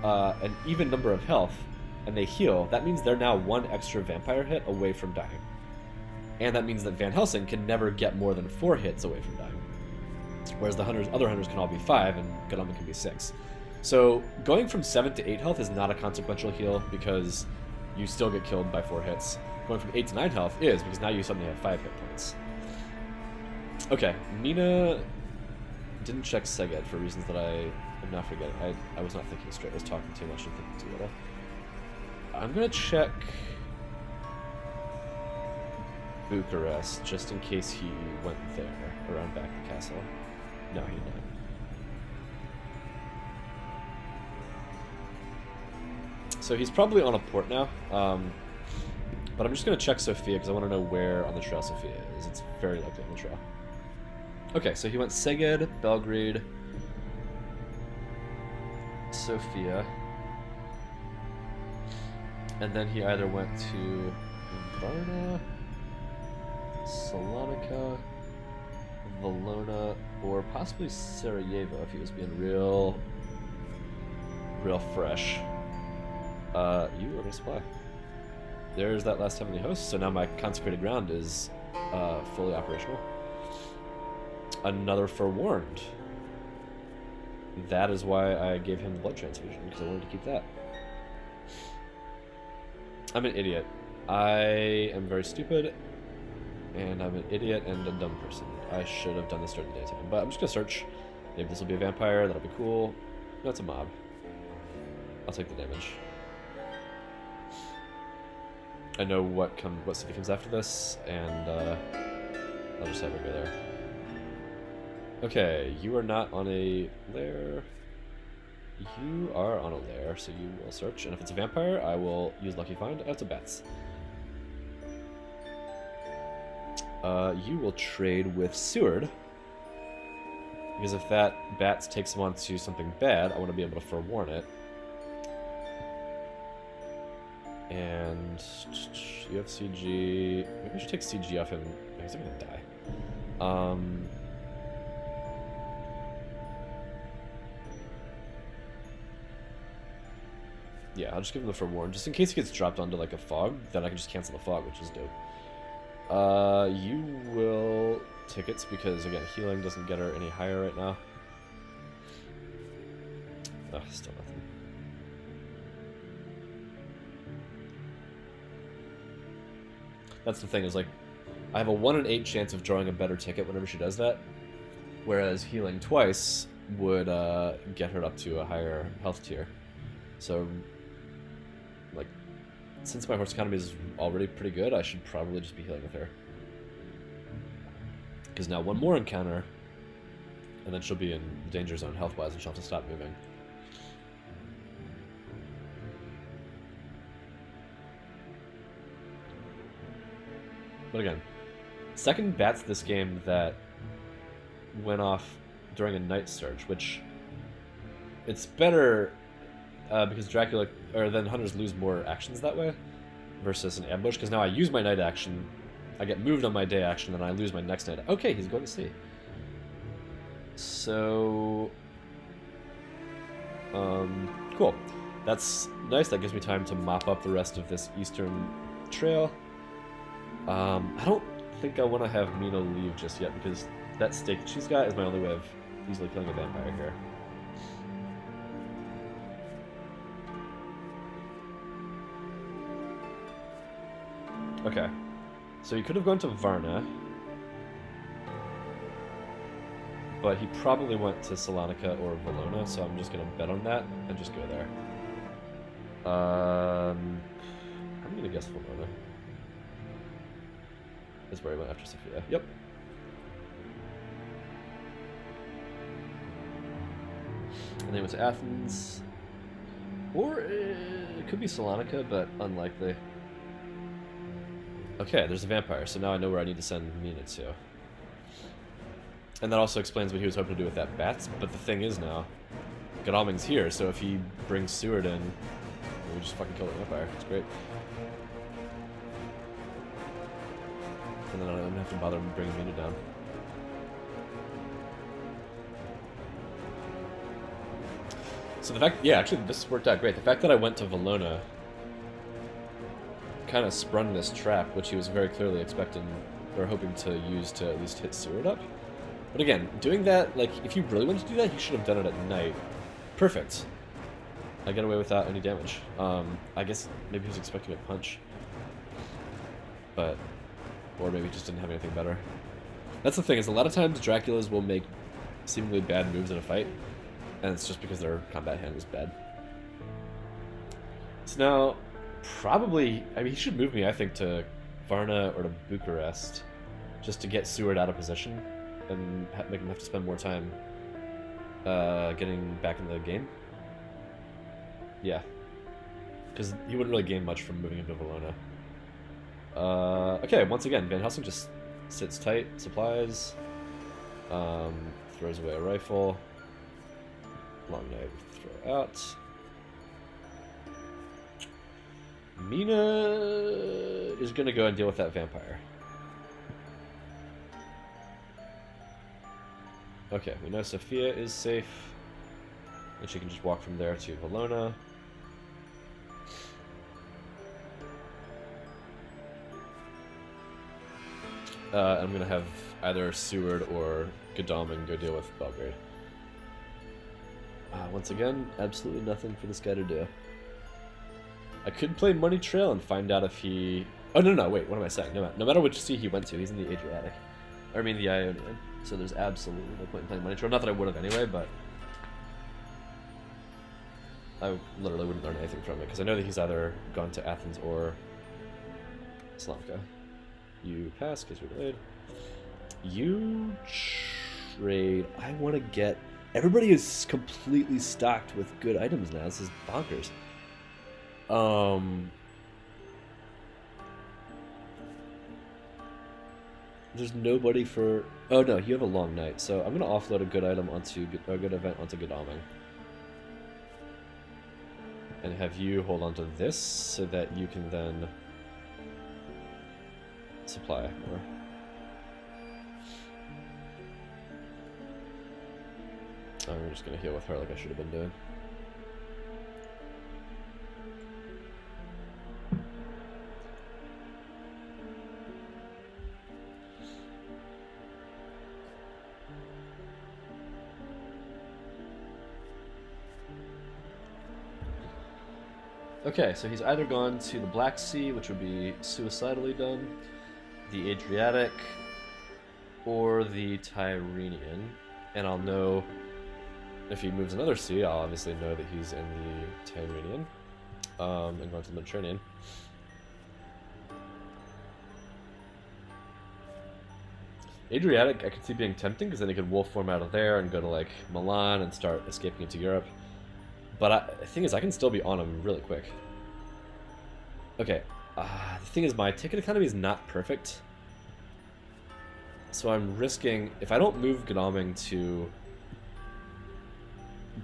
an even number of health and they heal, that means they're now 1 extra vampire hit away from dying. And that means that Van Helsing can never get more than 4 hits away from dying. Whereas the other hunters can all be 5 and Godalming can be 6. So going from 7 to 8 health is not a consequential heal because you still get killed by 4 hits. Going from 8 to 9 health is because now you suddenly have 5 hit points. Okay, Mina didn't check Seged for reasons that I am not forgetting. I was not thinking straight. I was talking too much and thinking too little. I'm going to check Bucharest just in case he went there around back the castle. No, he did not. So he's probably on a port now, but I'm just going to check Sofia because I want to know where on the trail Sofia is. It's very likely on the trail. Okay, so he went Seged, Belgrade, Sofia, and then he either went to Varna, Salonika, Valona, or possibly Sarajevo if he was being real fresh. You are gonna supply. There's that last heavenly host, so now my consecrated ground is fully operational. Another forewarned. That is why I gave him the blood transfusion, because I wanted to keep that. I'm an idiot. I am very stupid, and I'm an idiot and a dumb person. I should have done this during the daytime, but I'm just gonna search. Maybe this will be a vampire, that'll be cool. No, it's a mob. I'll take the damage. I know what city comes after this, and I'll just have her go there. Okay, you are not on a lair. You are on a lair, so you will search. And if it's a vampire, I will use Lucky Find. Oh, it's a bats. You will trade with Seward. Because if that bats takes him on to something bad, I want to be able to forewarn it. And you have CG. Maybe I should take CG off him. He's not gonna die. Yeah, I'll just give him the forewarn. Just in case he gets dropped onto like a fog, then I can just cancel the fog, which is dope. You will tickets because again, healing doesn't get her any higher right now. Ugh, still nothing. That's the thing, is like, I have a 1 in 8 chance of drawing a better ticket whenever she does that, whereas healing twice would get her up to a higher health tier. So, like, since my horse economy is already pretty good, I should probably just be healing with her. Because now one more encounter, and then she'll be in the danger zone health-wise, and she'll have to stop moving. But again, second bat's this game that went off during a night surge, which it's better because Dracula, or then hunters lose more actions that way versus an ambush, because now I use my night action, I get moved on my day action, and I lose my next night. Okay, he's going to sea. So, cool. That's nice. That gives me time to mop up the rest of this eastern trail. I don't think I want to have Mina leave just yet, because that stake that she's got is my only way of easily killing a vampire here. Okay, so he could have gone to Varna, but he probably went to Salonika or Valona, so I'm just going to bet on that and just go there. I'm going to guess Valona. Is where he went after Sofia. Yep. And then he went to Athens. Or it could be Salonika, but unlikely. Okay, there's a vampire, so now I know where I need to send Mina to. And that also explains what he was hoping to do with that bats, but the thing is now, Godalming's here, so if he brings Seward in, we just fucking kill the vampire. It's great. And then I don't have to bother bringing Mina down. So the fact, yeah, actually this worked out great. The fact that I went to Valona kind of sprung this trap, which he was very clearly expecting or hoping to use to at least hit Seward up. But again, doing that, like, if you really wanted to do that, you should have done it at night, Perfect. I get away without any damage. I guess maybe he was expecting a punch. But... Or maybe he just didn't have anything better. That's the thing, is a lot of times Draculas will make seemingly bad moves in a fight. And it's just because their combat hand was bad. So now, probably... I mean, he should move me, I think, to Varna or to Bucharest. Just to get Seward out of position. And make him have to spend more time getting back in the game. Yeah. Because he wouldn't really gain much from moving into Valona. Okay, once again, Van Helsing just sits tight, supplies, throws away a rifle, long knife, throw out. Mina is going to go and deal with that vampire. Okay, we know Sophia is safe, and she can just walk from there to Valona. I'm going to have either Seward or Godalming go deal with Belgrade. Once again, absolutely nothing for this guy to do. I could play Money Trail and find out if he... Oh, no, wait, what am I saying? No matter which sea he went to, he's in the Adriatic. Or, I mean, the Ionian. So there's absolutely no point in playing Money Trail. Not that I would have anyway, but... I literally wouldn't learn anything from it, because I know that he's either gone to Athens or... Slavka. You pass, because you're delayed. You trade... I want to get... Everybody is completely stocked with good items now. This is bonkers. There's nobody for... Oh no, you have a long night, so I'm gonna offload a good item onto a good event onto Godalming, and have you hold on to this so that you can then supply more. I'm just gonna heal with her like I should have been doing. Okay, so he's either gone to the Black Sea, which would be suicidally done, the Adriatic, or the Tyrrhenian. And I'll know if he moves another sea, I'll obviously know that he's in the Tyrrhenian, and going to the Mediterranean. Adriatic, I could see being tempting, because then he could wolf form out of there and go to, like, Milan and start escaping into Europe. But the thing is, I can still be on him really quick. Okay, the thing is, my ticket economy is not perfect. So I'm risking, if I don't move Godalming to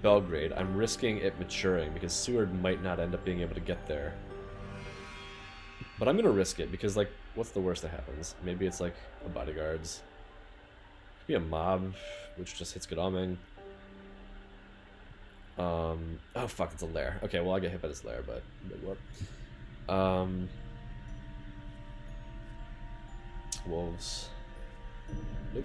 Belgrade, I'm risking it maturing, because Seward might not end up being able to get there. But I'm going to risk it, because, like, what's the worst that happens? Maybe it's, like, a bodyguards. Could be a mob, which just hits Godalming. Oh fuck, it's a lair. Okay, well I get hit by this lair, but big whoop. Wolves. Nope.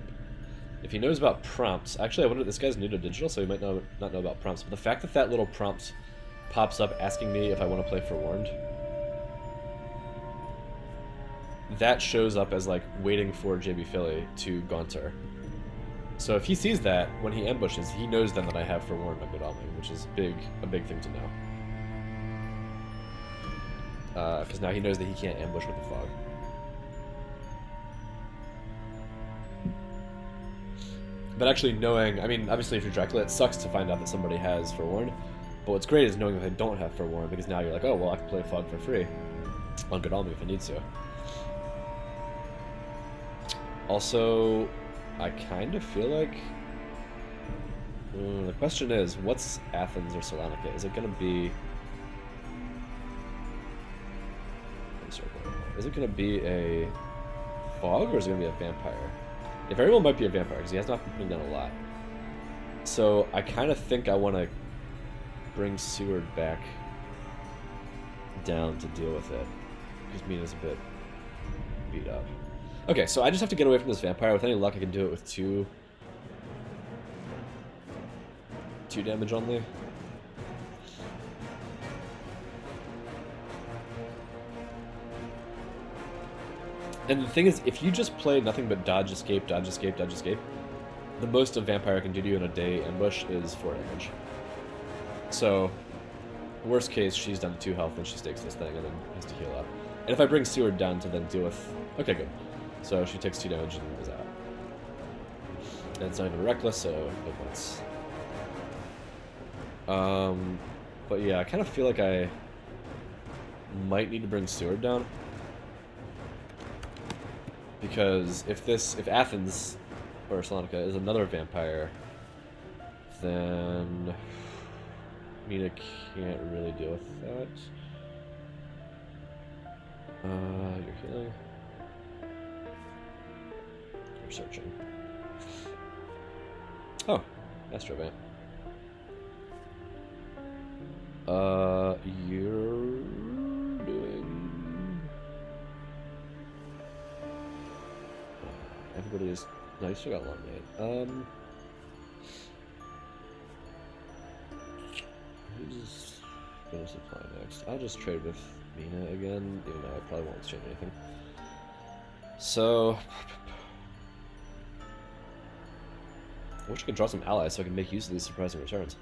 If he knows about prompts, actually I wonder, this guy's new to digital, so he might not know about prompts, but the fact that that little prompt pops up asking me if I want to play Forewarned, that shows up as like waiting for JB Philly to Gaunter. So if he sees that, when he ambushes, he knows then that I have Forewarned on Godalming, which is a big thing to know. Because now he knows that he can't ambush with the fog. But actually knowing, I mean, obviously if you're Dracula, it sucks to find out that somebody has Forewarned. But what's great is knowing that they don't have Forewarned, because now you're like, oh, well, I can play fog for free on Godalming if I need to. Also, I kind of feel like... the question is, what's Athens or Salonika? Is it going to be... Is it going to be a fog, or is it going to be a vampire? It very well might be a vampire, because he has not been putting down a lot. So I kind of think I want to bring Seward back down to deal with it, because Mina's a bit beat up. Okay, so I just have to get away from this vampire. With any luck, I can do it with two damage only. And the thing is, if you just play nothing but dodge, escape, dodge, escape, dodge, escape, the most a vampire can do to you in a day ambush is 4 damage. So, worst case, she's down to 2 health and she stakes this thing and then has to heal up. And if I bring Seward down to then deal with... Okay, good. So she takes 2 damage and is out. And it's not even reckless, so no points. But yeah, I kind of feel like I might need to bring Seward down. Because if Athens or Salonica is another vampire, then Mina can't really deal with that. You're healing. You're searching. Oh, Astrovamp. You're doing... Everybody is... No, you still got long mate. Who's gonna supply next? I'll just trade with Mina again, even though I probably won't exchange anything. So... I wish I could draw some allies so I can make use of these surprising returns.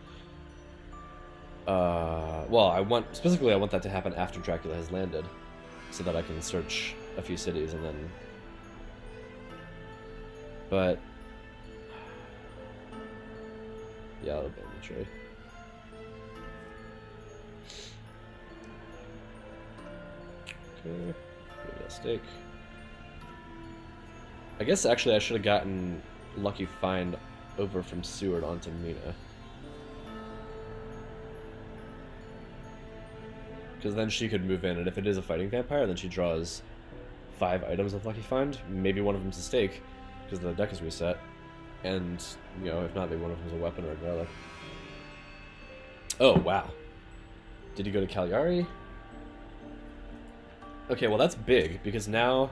Well, I want that to happen after Dracula has landed, so that I can search a few cities and then... But... Yeah, I'll abandon the trade. Okay, maybe a stake. I guess actually I should have gotten Lucky Find over from Seward onto Mina. Because then she could move in, and if it is a fighting vampire, then she draws 5 items of Lucky Find. Maybe one of them's a stake, because the deck is reset. And, you know, if not, maybe one of them's a weapon or a relic. Oh, wow. Did he go to Cagliari? Okay, well that's big, because now...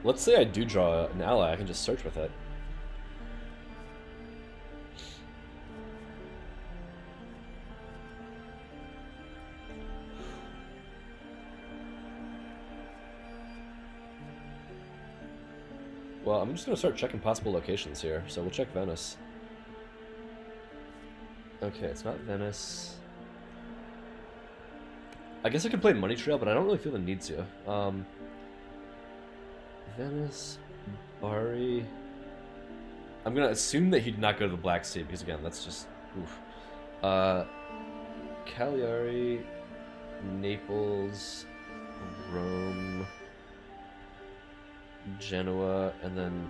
Let's say I do draw an ally, I can just search with it. Well, I'm just going to start checking possible locations here, so we'll check Venice. Okay, it's not Venice. I guess I could play Money Trail, but I don't really feel the need to. Venice, Bari... I'm going to assume that he did not go to the Black Sea, because again, that's just... Oof. Cagliari, Naples, Rome... Genoa, and then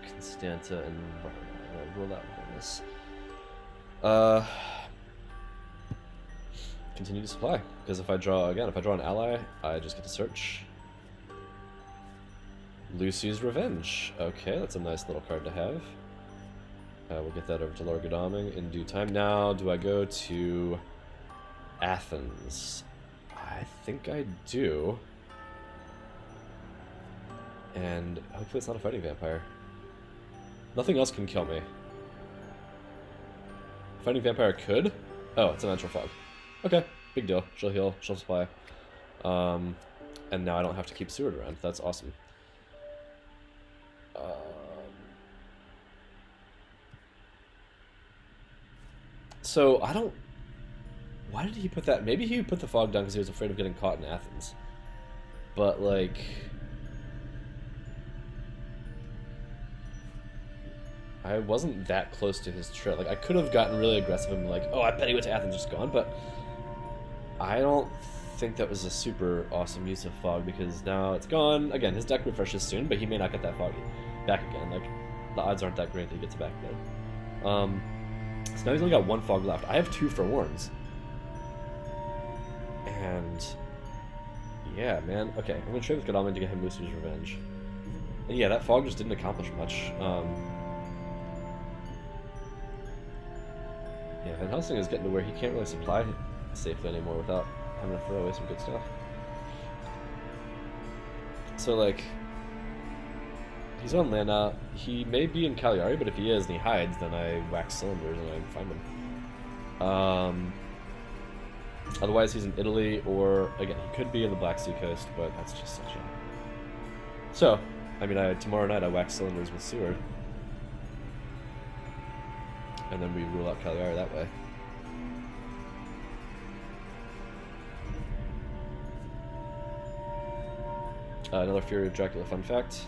Constanta and Varna. I'll rule out Venice. Continue to supply, because if I draw an ally, I just get to search. Lucy's Revenge. Okay, that's a nice little card to have. We'll get that over to Lord Godalming in due time. Now, do I go to Athens? I think I do. And hopefully it's not a fighting vampire. Nothing else can kill me. Fighting vampire could? Oh, it's a natural fog. Okay, big deal. She'll heal, she'll supply. And now I don't have to keep Seward around. That's awesome. So, I don't... Why did he put that? Maybe he put the fog down because he was afraid of getting caught in Athens. But, like... I wasn't that close to his trail. Like, I could have gotten really aggressive and been like, oh, I bet he went to Athens, just gone, but I don't think that was a super awesome use of fog because now it's gone. Again, his deck refreshes soon, but he may not get that foggy back again. Like, the odds aren't that great that he gets it back again. So now he's only got 1 fog left. I have 2 Forewarns. And yeah, man. Okay, I'm gonna trade with Godalming to get him Lucy's Revenge. And yeah, that fog just didn't accomplish much. Yeah, Van Helsing is getting to where he can't really supply safely anymore without having to throw away some good stuff. So, like, he's on land now. He may be in Cagliari, but if he is and he hides, then I wax cylinders and I find him. Otherwise, he's in Italy, or, again, he could be in the Black Sea coast, but that's just such a So, I mean, tomorrow night I wax cylinders with Seward. And then we rule out Cagliari that way. Another Fury of Dracula fun fact.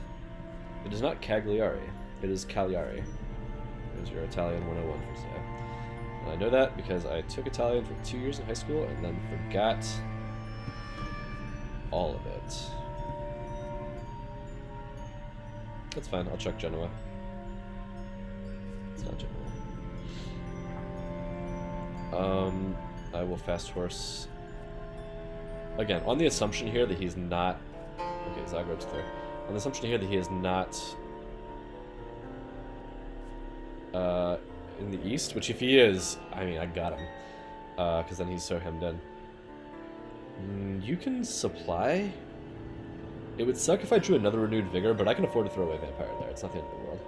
It is not Cagliari, it is Cagliari. There's your Italian 101 for today. And I know that because I took Italian for 2 years in high school and then forgot all of it. That's fine, I'll check Genoa. It's not Genoa. I will fast horse. Again, on the assumption here that he's not... Okay, Zagreb's clear. On the assumption here that he is not in the east, which if he is, I mean, I got him. Because then he's so hemmed in. You can supply? It would suck if I drew another Renewed Vigor, but I can afford to throw away Vampire there. It's not the end of the world.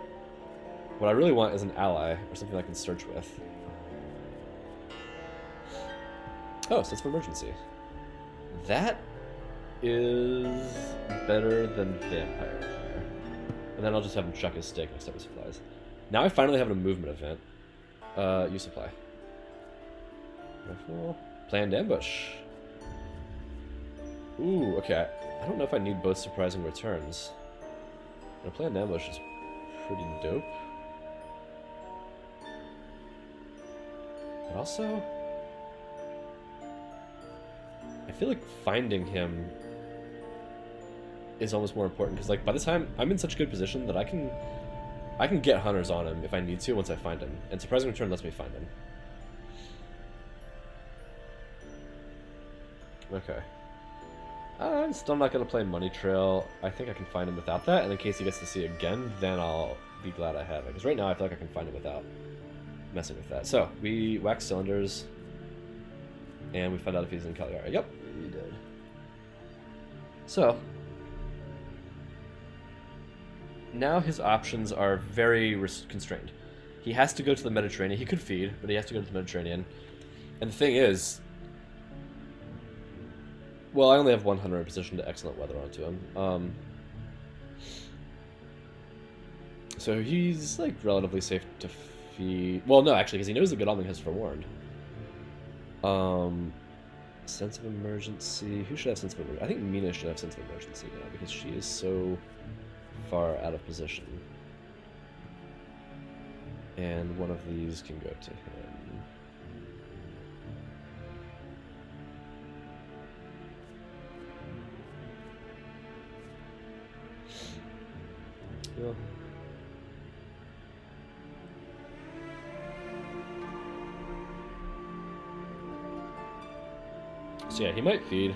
What I really want is an ally, or something I can search with. Oh, Sense of Emergency. That is better than Vampire. And then I'll just have him chuck his stake next time he supplies. Now I finally have a movement event. You supply. Planned ambush. Ooh, okay. I don't know if I need both surprising returns. A planned ambush is pretty dope. But also, I feel like finding him is almost more important, because like by the time I'm in such good position that I can get hunters on him if I need to once I find him, and surprising return lets me find him. Okay. I'm still not going to play Money Trail. I think I can find him without that, and in case he gets to see again, then I'll be glad I have it. Because right now I feel like I can find it without messing with that. So, we wax cylinders, and we find out if he's in Cagliari. Yep, he did. So, now his options are very constrained. He has to go to the Mediterranean. He could feed, but he has to go to the Mediterranean. And the thing is, well, I only have 100 in position to excellent weather onto him. So he's like relatively safe to feed. Well, no, actually, because he knows the Godalming has forewarned. Sense of emergency. Who should have sense of emergency? I think Mina should have sense of emergency now because she is so far out of position. And one of these can go to him. Yeah. So yeah, he might feed.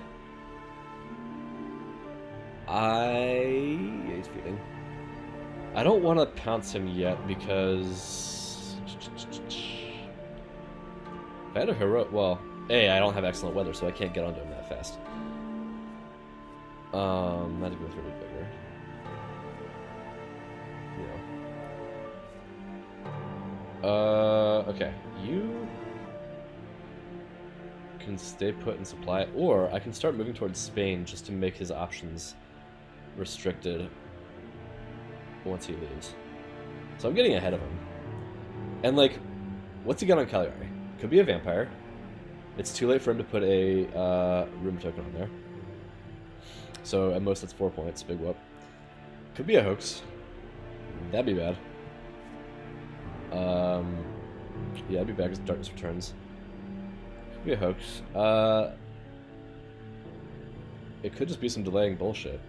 Yeah, he's feeding. I don't want to pounce him yet because if I had a hero, well, A, I don't have excellent weather, so I can't get onto him that fast. I had to go through a bigger. Okay. You can stay put and supply, or I can start moving towards Spain just to make his options restricted once he leaves. So I'm getting ahead of him. And, like, what's he got on Cagliari? Could be a vampire. It's too late for him to put a rumor token on there. So at most that's 4 points. Big whoop. Could be a hoax. That'd be bad. Yeah, I'd be back as Darkness Returns. Could be a hoax. It could just be some delaying bullshit.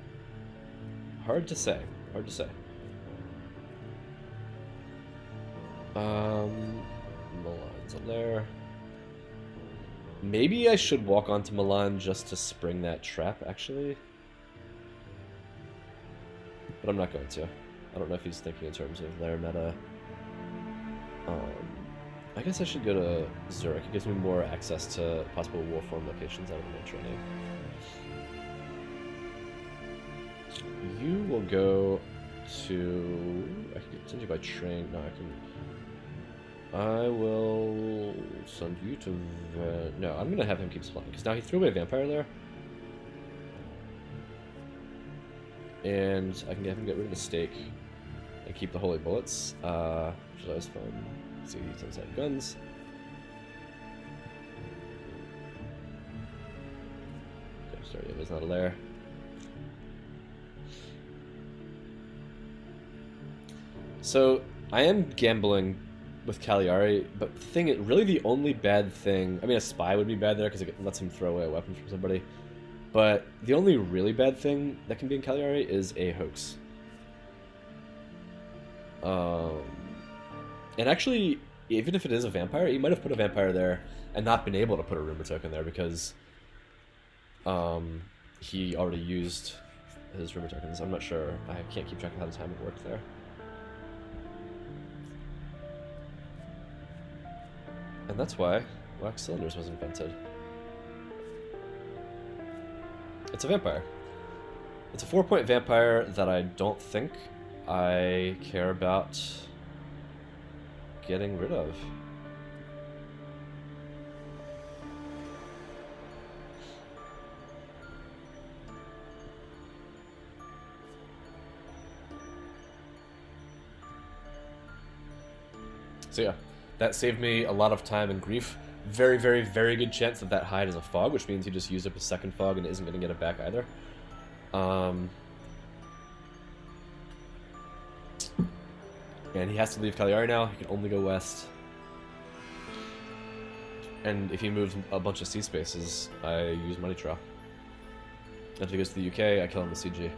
Hard to say. Hard to say. Milan's on there. Maybe I should walk onto Milan just to spring that trap, actually. But I'm not going to. I don't know if he's thinking in terms of their meta. I guess I should go to Zurich. It gives me more access to possible war form locations out of the Mediterranean. You will go to... I can send you by train. No, I can... I will send you to... No, I'm going to have him keep supplying, because now he threw away a vampire there. And I can have him get rid of the stake and keep the holy bullets, which is always fun. See, he does have guns. Okay, sorry, there's not a lair. So, I am gambling with Cagliari, but the thing, really the only bad thing, I mean a spy would be bad there because it lets him throw away a weapon from somebody, but the only really bad thing that can be in Cagliari is a hoax. And actually, even if it is a vampire, he might have put a vampire there and not been able to put a rumor token there because he already used his rumor tokens. I'm not sure. I can't keep track of how the time it worked there. And that's why wax cylinders was invented. It's a vampire. It's a 4-point vampire that I don't think I care about getting rid of. So yeah, that saved me a lot of time and grief. Very, very, very good chance that that hide is a fog, which means he just used up his second fog and isn't going to get it back either. And he has to leave Cagliari now. He can only go west. And if he moves a bunch of C spaces, I use money draw. And if he goes to the UK, I kill him with CG.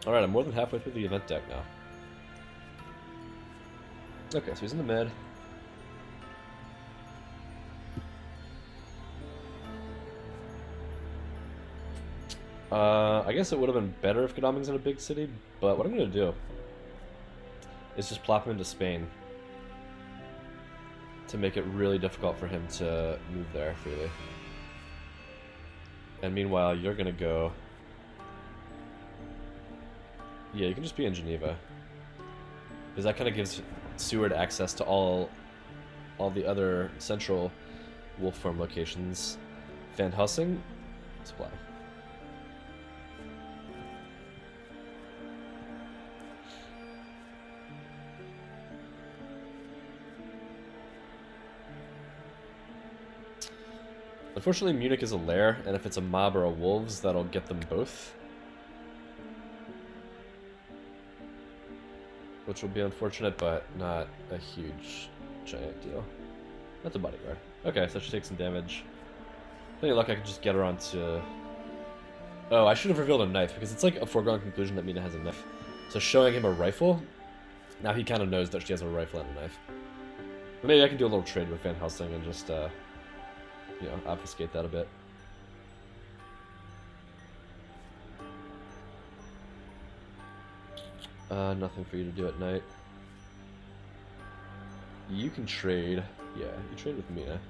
Alright, I'm more than halfway through the event deck now. Okay, so he's in the mid. I guess it would have been better if Godalming's in a big city, but what I'm going to do is just plop him into Spain to make it really difficult for him to move there freely. And meanwhile, you're going to go... Yeah, you can just be in Geneva. Because that kind of gives Seward access to all the other central wolf farm locations. Van Helsing, supply. Unfortunately, Munich is a lair, and if it's a mob or a wolves, that'll get them both. Which will be unfortunate, but not a huge, giant deal. That's a bodyguard. Okay, so she takes some damage. With any luck, I can just get her onto... Oh, I should have revealed a knife, because it's like a foregone conclusion that Mina has a knife. So showing him a rifle, now he kind of knows that she has a rifle and a knife. But maybe I can do a little trade with Van Helsing and just, you know, obfuscate that a bit. Nothing for you to do at night. You can trade. Yeah, you trade with Mina.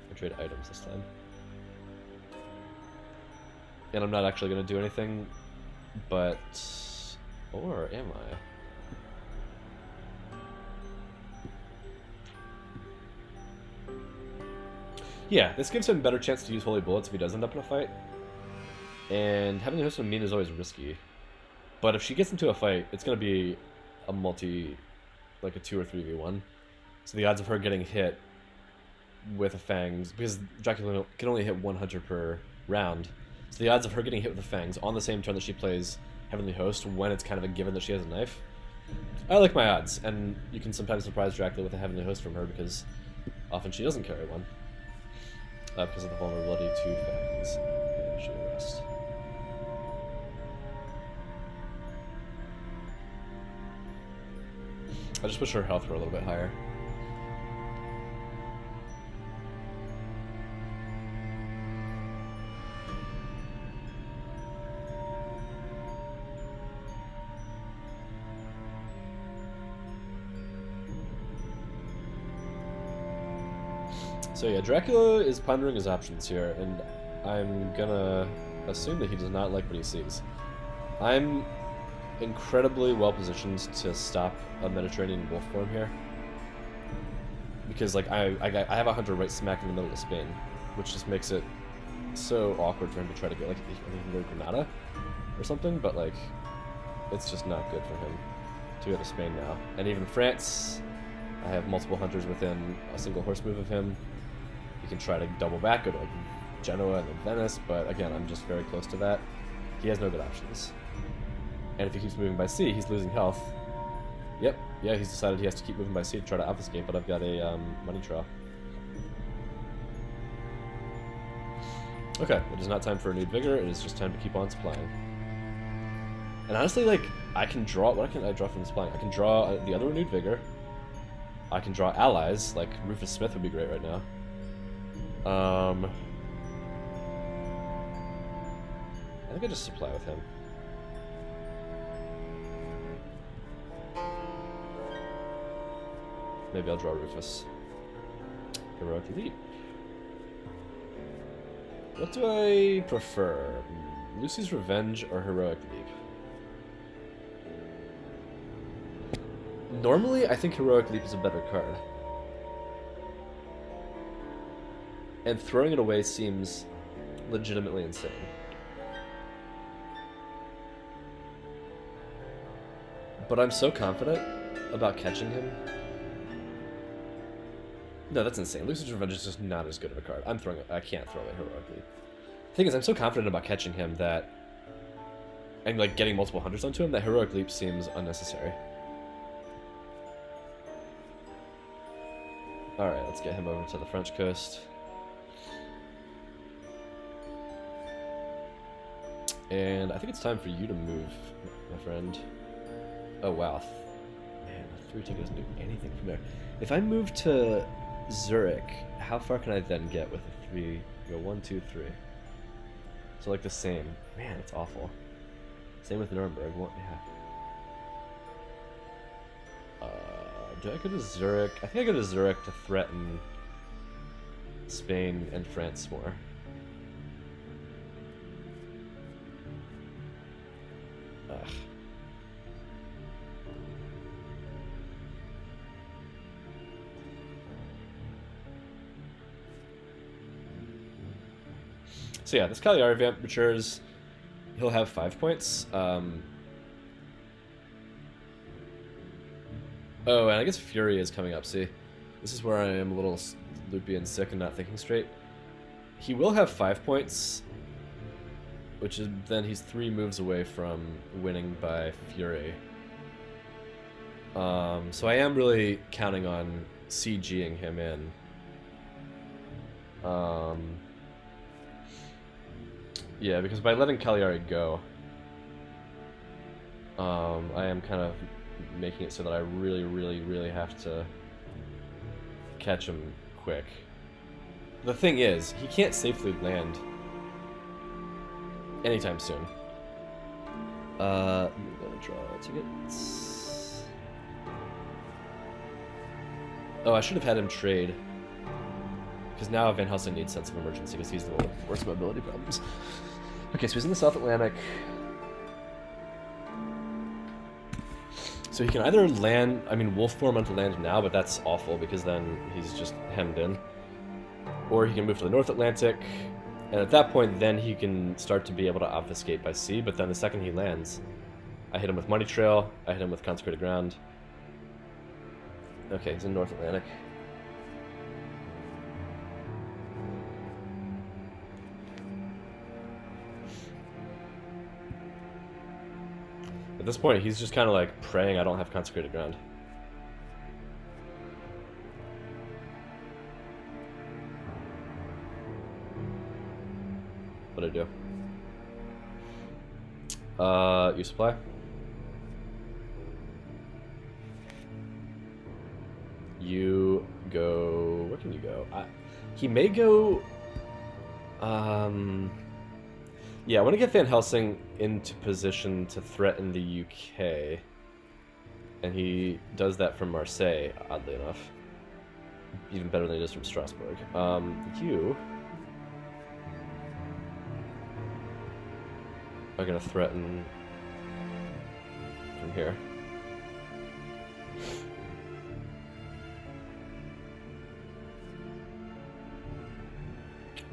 I trade items this time. And I'm not actually going to do anything, but... Or am I? Yeah, this gives him a better chance to use Holy Bullets if he does end up in a fight. And having a host of Mina is always risky. But if she gets into a fight, it's going to be a like a 2 or 3v1. So the odds of her getting hit with a fangs, because Dracula can only hit 100 per round, so the odds of her getting hit with the fangs on the same turn that she plays Heavenly Host, when it's kind of a given that she has a knife, I like my odds. And you can sometimes surprise Dracula with a Heavenly Host from her, because often she doesn't carry one. Because of the vulnerability to fangs. Yeah, she rest. I just wish her health were a little bit higher. So yeah, Dracula is pondering his options here, and I'm gonna assume that he does not like what he sees. I'm incredibly well positioned to stop a Mediterranean wolf form here, because like I have a hunter right smack in the middle of Spain, which just makes it so awkward for him to try to get, like, I think he can go to Granada or something, but, like, it's just not good for him to go to Spain now. And even France, I have multiple hunters within a single horse move of him. He can try to double back, go to, like, Genoa and then Venice, but again, I'm just very close to that. He has no good options. And if he keeps moving by sea, he's losing health. Yep, yeah, he's decided he has to keep moving by sea to try to obfuscate, but I've got a money draw. Okay, it is not time for renewed vigor, it is just time to keep on supplying. And honestly, like, I can draw, what can I draw from supplying? I can draw the other renewed vigor. I can draw allies, like Rufus Smith would be great right now. I think I just supply with him. Maybe I'll draw Rufus. Heroic Leap. What do I prefer? Lucy's Revenge or Heroic Leap? Normally, I think Heroic Leap is a better card. And throwing it away seems legitimately insane. But I'm so confident about catching him. No, that's insane. Lucy's Revenge is just not as good of a card. I can't throw it heroically. The thing is, I'm so confident about catching him that, and like getting multiple hunters onto him, that Heroic Leap seems unnecessary. Alright, let's get him over to the French coast. And I think it's time for you to move, my friend. Oh, wow. Man, 3 tickets doesn't do anything from there. If I move to Zurich, how far can I then get with a 3? Go 1, 2, 3. So, like, the same. Man, it's awful. Same with Nuremberg. Yeah. Do I go to Zurich? I think I go to Zurich to threaten Spain and France more. Ugh. So yeah, this Cagliari vamp matures. He'll have 5 points. Oh, and I guess Fury is coming up. See, this is where I am a little loopy and sick and not thinking straight. He will have 5 points, which is then he's 3 moves away from winning by Fury. So I am really counting on CGing him in. Yeah, because by letting Cagliari go, I am kind of making it so that I really, really, really have to catch him quick. The thing is, he can't safely land anytime soon. I'm gonna draw tickets. Oh, I should have had him trade. Because now Van Helsing needs sense of emergency because he's the one with worst mobility problems. Okay, so he's in the South Atlantic. So he can either land, I mean, wolf form onto land now, but that's awful because then he's just hemmed in. Or he can move to the North Atlantic, and at that point, then he can start to be able to obfuscate by sea, but then the second he lands, I hit him with Money Trail, I hit him with Consecrated Ground. Okay, he's in North Atlantic. At this point, he's just kind of like praying I don't have Consecrated Ground. What'd I do? You supply? You go... Where can you go? He may go... Yeah, I want to get Van Helsing into position to threaten the UK. And he does that from Marseille, oddly enough. Even better than he does from Strasbourg. You are going to threaten from here.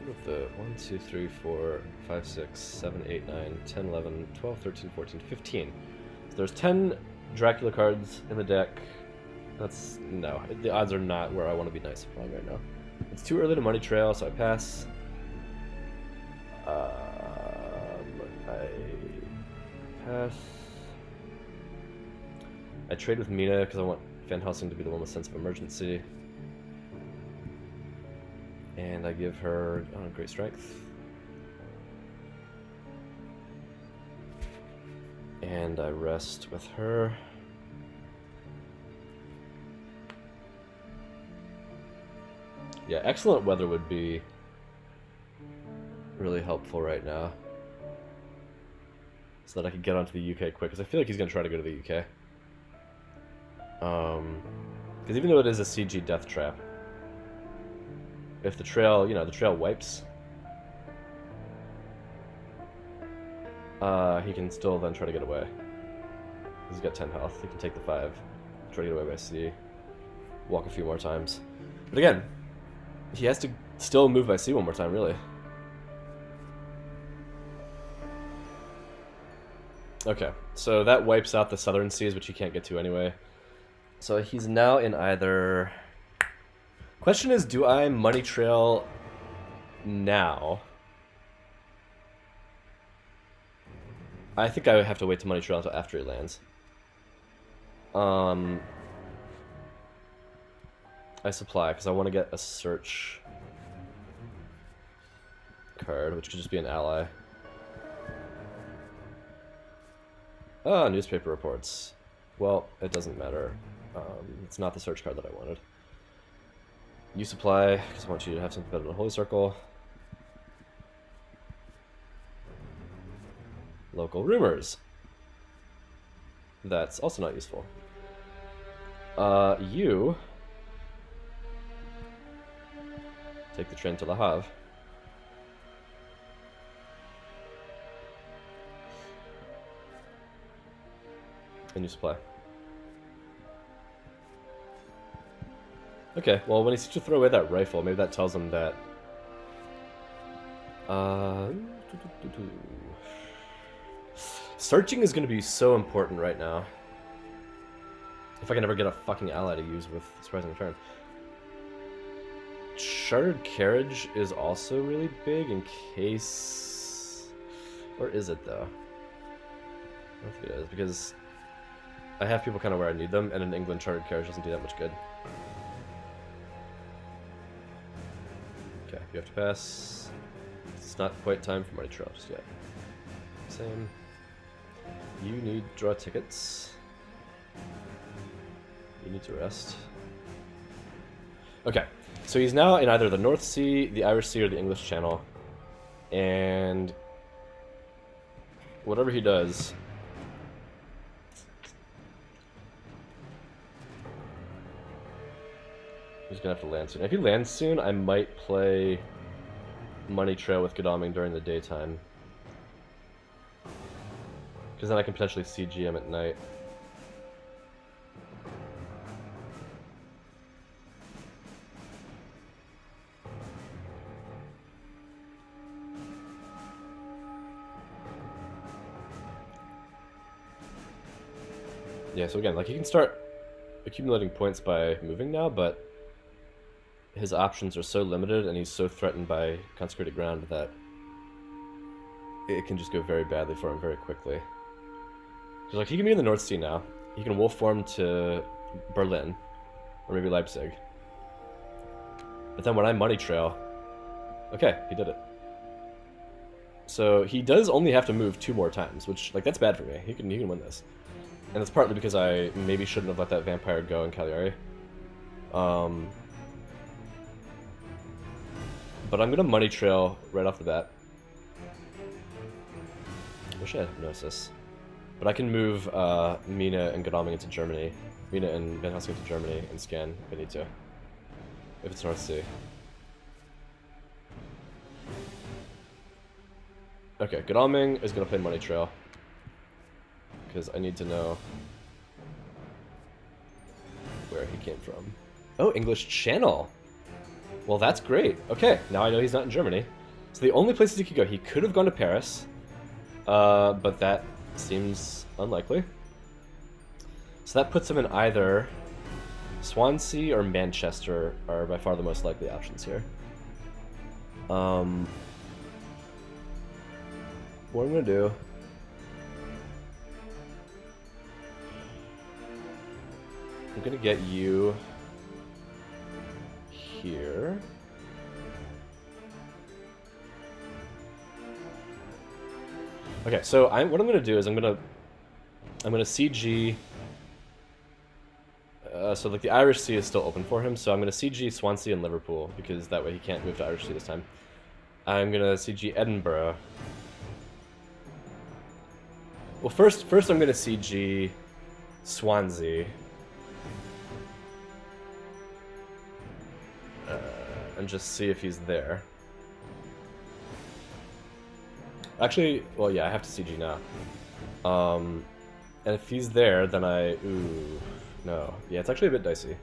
With the 1, 2, 3, 4, 5, 6, 7, 8, 9, 10, 11, 12, 13, 14, 15. So there's 10 Dracula cards in the deck. That's... no. The odds are not where I want to be nice playing right now. It's too early to money trail, so I pass. I pass. I trade with Mina because I want Van Helsing to be the one with sense of emergency. And I give her great strength. And I rest with her. Yeah, excellent weather would be really helpful right now. So that I could get onto the UK quick, because I feel like he's going to try to go to the UK. Because even though it is a CG death trap, if the trail, the trail wipes, he can still then try to get away. He's got 10 health, he can take the 5, try to get away by sea, walk a few more times. But again, he has to still move by sea one more time, really. Okay, so that wipes out the southern seas, which he can't get to anyway. So he's now in either... Question is, do I money trail now? I think I would have to wait to money trail until after he lands. I supply, because I want to get a search card, which could just be an ally. Ah, newspaper reports. Well, it doesn't matter. It's not the search card that I wanted. You supply, because I want you to have something better than a holy circle. Local rumors. That's also not useful. You take the train to Le Havre. And you supply. Okay, well, when he sees you throw away that rifle, maybe that tells him that... Searching is going to be so important right now. If I can ever get a fucking ally to use with Surprising Return. Chartered Carriage is also really big in case... Or is it, though? I don't think it is, because I have people kind of where I need them, and in England, Chartered Carriage doesn't do that much good. Okay, you have to pass. It's not quite time for money trail just yet. Same. You need draw tickets. You need to rest. Okay, so he's now in either the North Sea, the Irish Sea, or the English Channel. And whatever he does, he's gonna have to land soon. If he lands soon, I might play money trail with Godalming during the daytime. Because then I can potentially CG him at night. Yeah, so again, like, he can start accumulating points by moving now, but his options are so limited and he's so threatened by consecrated ground that it can just go very badly for him very quickly. So, like, he can be in the North Sea now. He can wolf form to Berlin, or maybe Leipzig. But then when I money trail, okay, he did it. So he does only have to move 2 more times, which, like, that's bad for me. He can win this. And it's partly because I maybe shouldn't have let that vampire go in Cagliari. But I'm gonna money trail right off the bat. Wish I had hypnosis. But I can move Mina and Godalming into Germany. Mina and Van Helsing into Germany and scan if I need to. If it's North Sea. Okay, Godalming is gonna play money trail. Because I need to know where he came from. Oh, English Channel! Well, that's great. Okay, now I know he's not in Germany. So the only places he could go, he could have gone to Paris, but that seems unlikely. So that puts him in either Swansea or Manchester are by far the most likely options here. What I'm gonna do... I'm gonna get you here. Okay, so what I'm gonna do is I'm gonna CG. So like the Irish Sea is still open for him, so I'm gonna CG Swansea and Liverpool because that way he can't move to Irish Sea this time. I'm gonna CG Edinburgh. Well, first I'm gonna CG Swansea. And just see if he's there. Actually, well, yeah, I have to CG now. And if he's there, then ooh, no. Yeah, it's actually a bit dicey.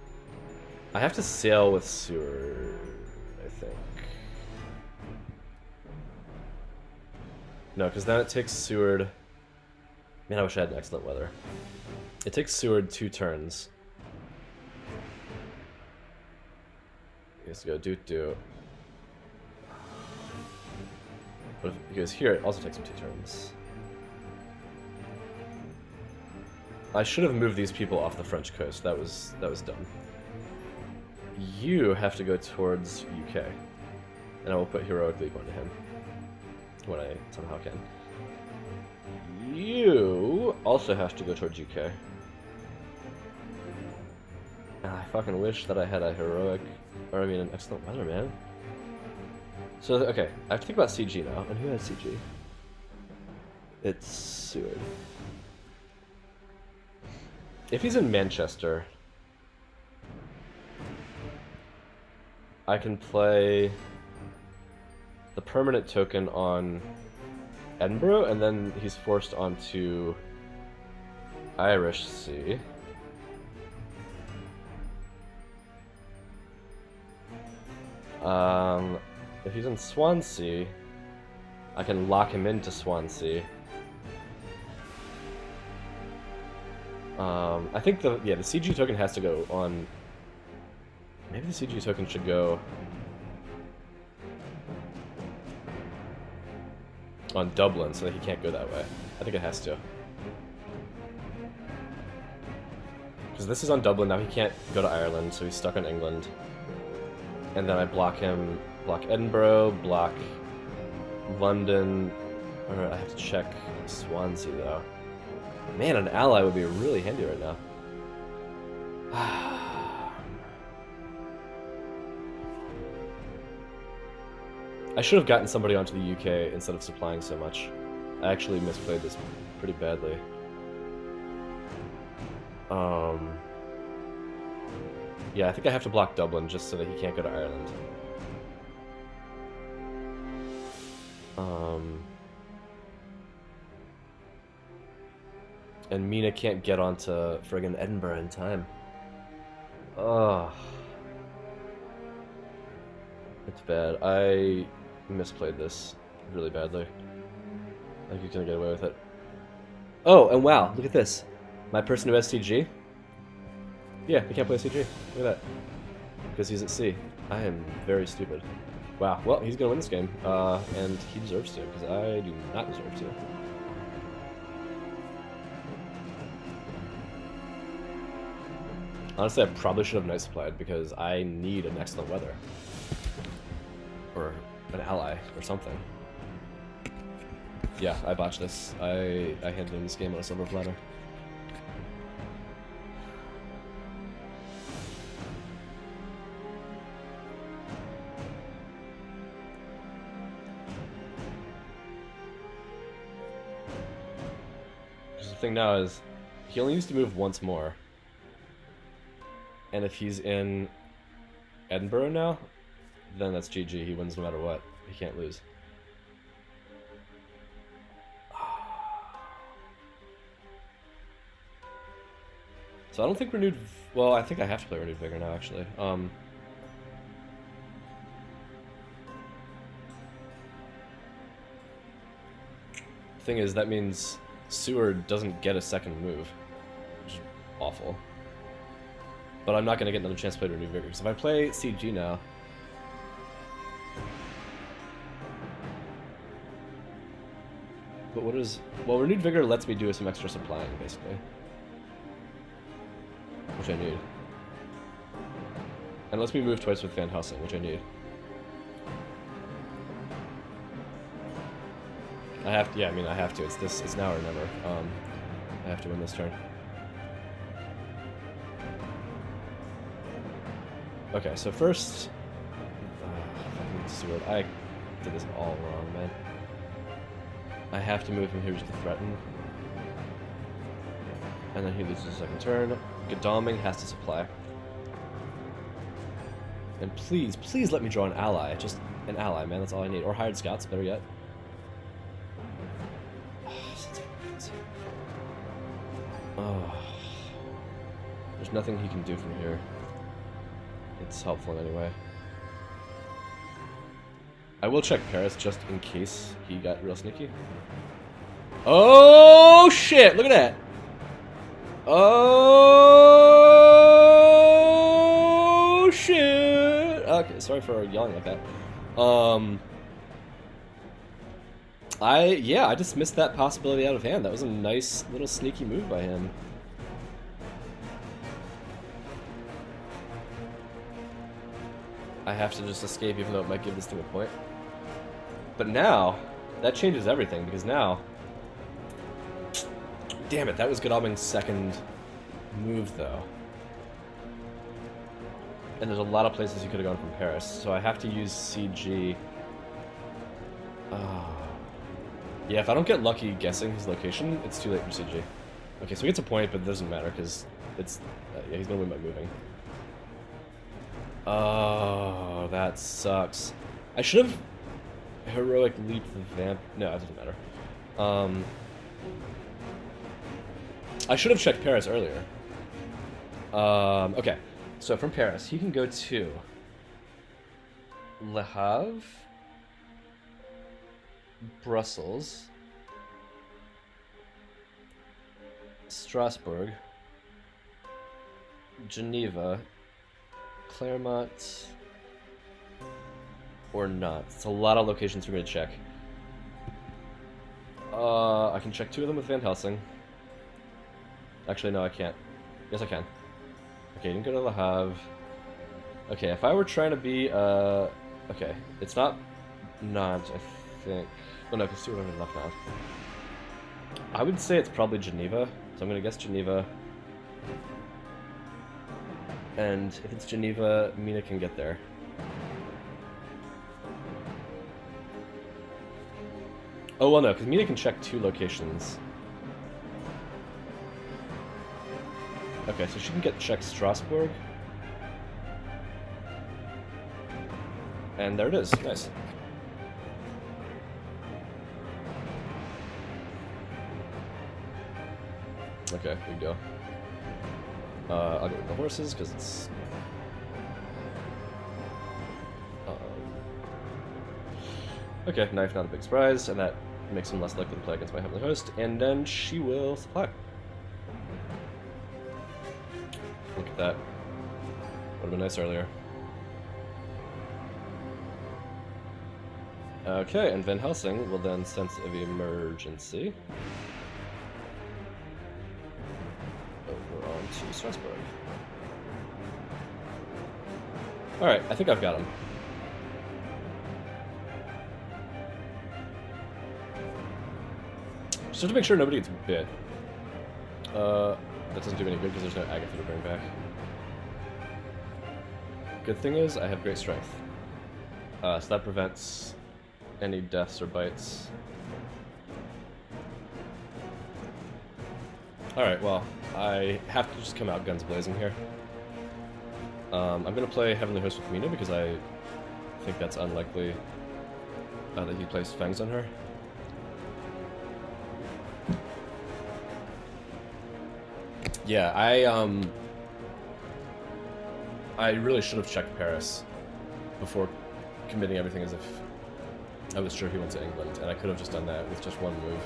I have to sail with Seward, I think. No, because then it takes Seward... Man, I wish I had an excellent weather. It takes Seward 2 turns. He has to go do. But if he goes here, it also takes him 2 turns. I should have moved these people off the French coast. That was dumb. You have to go towards UK. And I will put Heroic League onto him. When I somehow can. You also have to go towards UK. And I fucking wish that I had a heroic... Or, I mean, an excellent weather, man. So, okay, I have to think about CG now. And who has CG? It's Seward. If he's in Manchester, I can play the permanent token on Edinburgh, and then he's forced onto Irish Sea. If he's in Swansea, I can lock him into Swansea. I think the CG token has to go on... Maybe the CG token should go on Dublin so that he can't go that way. I think it has to. Because this is on Dublin, now he can't go to Ireland, so he's stuck on England. And then I block him, block Edinburgh, block London. Or I have to check Swansea though. Man, an ally would be really handy right now. I should have gotten somebody onto the UK instead of supplying so much. I actually misplayed this pretty badly. Yeah, I think I have to block Dublin just so that he can't go to Ireland. And Mina can't get onto friggin' Edinburgh in time. Ugh. It's bad. I misplayed this really badly. I think he's gonna get away with it. Oh, and wow, look at this. My person who has CG. Yeah, he can't play CG. Look at that. Because he's at sea. I am very stupid. Wow, well, he's gonna win this game. And he deserves to, because I do not deserve to. Honestly, I probably should have night supplied, because I need an excellent weather. Or an ally, or something. Yeah, I botched this. I handed him this game on a silver platter. The thing now is, he only needs to move once more. And if he's in Edinburgh now, then that's GG. He wins no matter what. He can't lose. So I don't think Renewed... Well, I think I have to play Renewed Vigor now, actually. Thing is, that means Seward doesn't get a second move, which is awful. But I'm not going to get another chance to play Renewed Vigor, because if I play CG now... But what is... Well, Renewed Vigor lets me do some extra supplying, basically. Which I need. And lets me move twice with Van Helsing, which I need. I have to, yeah, I mean, I have to. It's now or never. I have to win this turn. Okay, so first... fucking Seward. I did this all wrong, man. I have to move him here just to threaten. And then he loses a second turn. Godalming has to supply. And please, please let me draw an ally. Just an ally, man. That's all I need. Or hired scouts, better yet. Oh. There's nothing he can do from here. It's helpful in any way. I will check Paris just in case he got real sneaky. Oh shit! Look at that! Oh shit! Okay, sorry for yelling like that. I just missed that possibility out of hand. That was a nice little sneaky move by him. I have to just escape even though it might give this thing a point. But now, that changes everything, because now... Damn it, that was Godalming's second move, though. And there's a lot of places he could have gone from Paris, so I have to use CG. Yeah, if I don't get lucky guessing his location, it's too late for CG. Okay, so he gets a point, but it doesn't matter, because it's... yeah, he's gonna win by moving. Oh, that sucks. I should have heroic leap the vamp. No, it doesn't matter. I should have checked Paris earlier. Okay, so from Paris, he can go to Le Havre, Brussels, Strasbourg, Geneva, Claremont, or not. It's a lot of locations for me to check. I can check 2 of them with Van Helsing. Actually, no, I can't. Yes, I can. Okay, you can go to Le Havre. Okay, if I were trying to be, okay, it's not Nantes, I think. Oh no, because 2 of them are left now. I would say it's probably Geneva, so I'm gonna guess Geneva. And if it's Geneva, Mina can get there. Oh, well, no, because Mina can check 2 locations. Okay, so she can check Strasbourg. And there it is. Nice. Okay, big deal. I'll go with the horses, because it's... okay, knife, not a big surprise, and that makes him less likely to play against my Heavenly Host, and then she will supply. Look at that. Would have been nice earlier. Okay, and Van Helsing will then sense of emergency. Over on to Strasbourg. Alright, I think I've got him. Just to make sure nobody gets bit. That doesn't do any good because there's no Agatha to bring back. Good thing is, I have great strength. So that prevents any deaths or bites. Alright, well, I have to just come out guns blazing here. I'm going to play Heavenly Host with Mina because I think that's unlikely that he plays Fangs on her. Yeah, I really should have checked Paris before committing everything as if I was sure he went to England, and I could have just done that with just one move.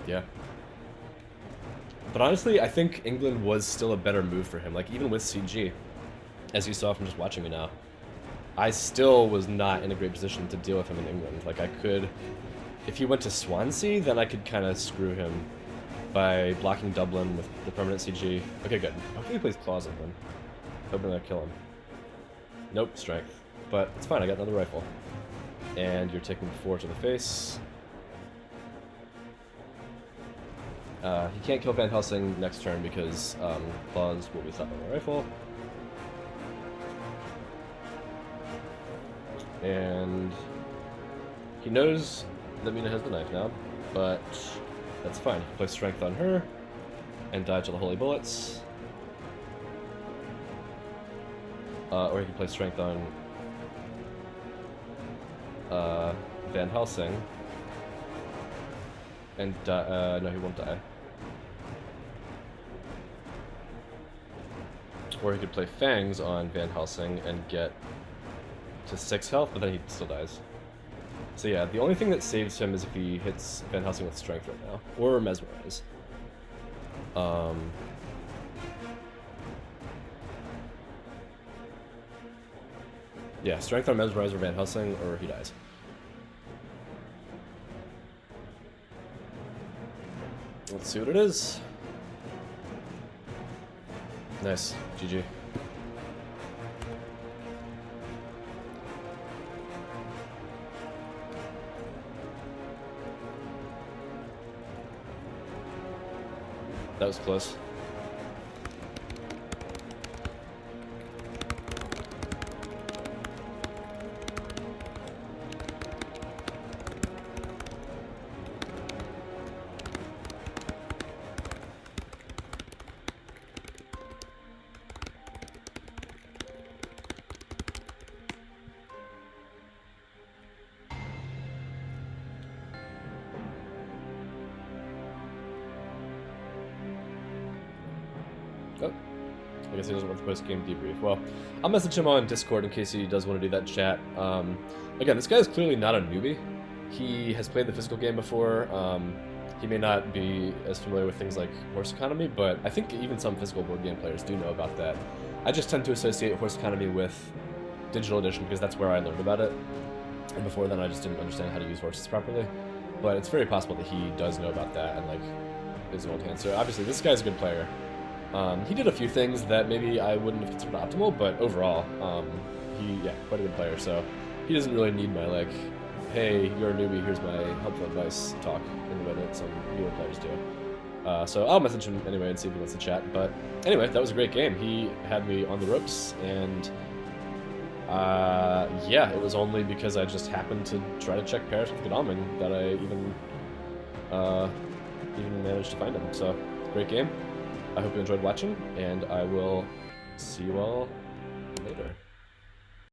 Yeah. But honestly, I think England was still a better move for him. Like, even with CG, as you saw from just watching me now, I still was not in a great position to deal with him in England. Like, I could... If he went to Swansea, then I could kind of screw him by blocking Dublin with the permanent CG. Okay, good. Hopefully he plays Claws in him. Hoping I'll kill him. Nope, Strength. But it's fine, I got another rifle. And you're taking 4 to the face. He can't kill Van Helsing next turn because Claws will be stopped by my rifle. And he knows that Mina has the knife now, but that's fine. He can play Strength on her and die to the Holy Bullets. Or he can play Strength on Van Helsing and no, he won't die. Or he could play Fangs on Van Helsing and get to 6 health, but then he still dies. So yeah, the only thing that saves him is if he hits Van Helsing with Strength right now. Or Mesmerize. Yeah, Strength on Mesmerize or Van Helsing, or he dies. Let's see what it is. Nice. GG. That was close. Oh, I guess he doesn't want the post-game debrief. Well, I'll message him on Discord in case he does want to do that chat. Again, this guy is clearly not a newbie. He has played the physical game before. He may not be as familiar with things like horse economy, but I think even some physical board game players do know about that. I just tend to associate horse economy with digital edition because that's where I learned about it. And before then, I just didn't understand how to use horses properly. But it's very possible that he does know about that and, like, is an old hand. So obviously, this guy's a good player. He did a few things that maybe I wouldn't have considered optimal, but overall, yeah, quite a good player. So he doesn't really need my, like, hey, you're a newbie, here's my helpful advice talk in the way that some newer players do. So I'll message him anyway and see if he wants to chat. But anyway, that was a great game. He had me on the ropes, and yeah, it was only because I just happened to try to check Paris with Godalming that I even managed to find him. So, great game. I hope you enjoyed watching, and I will see you all later.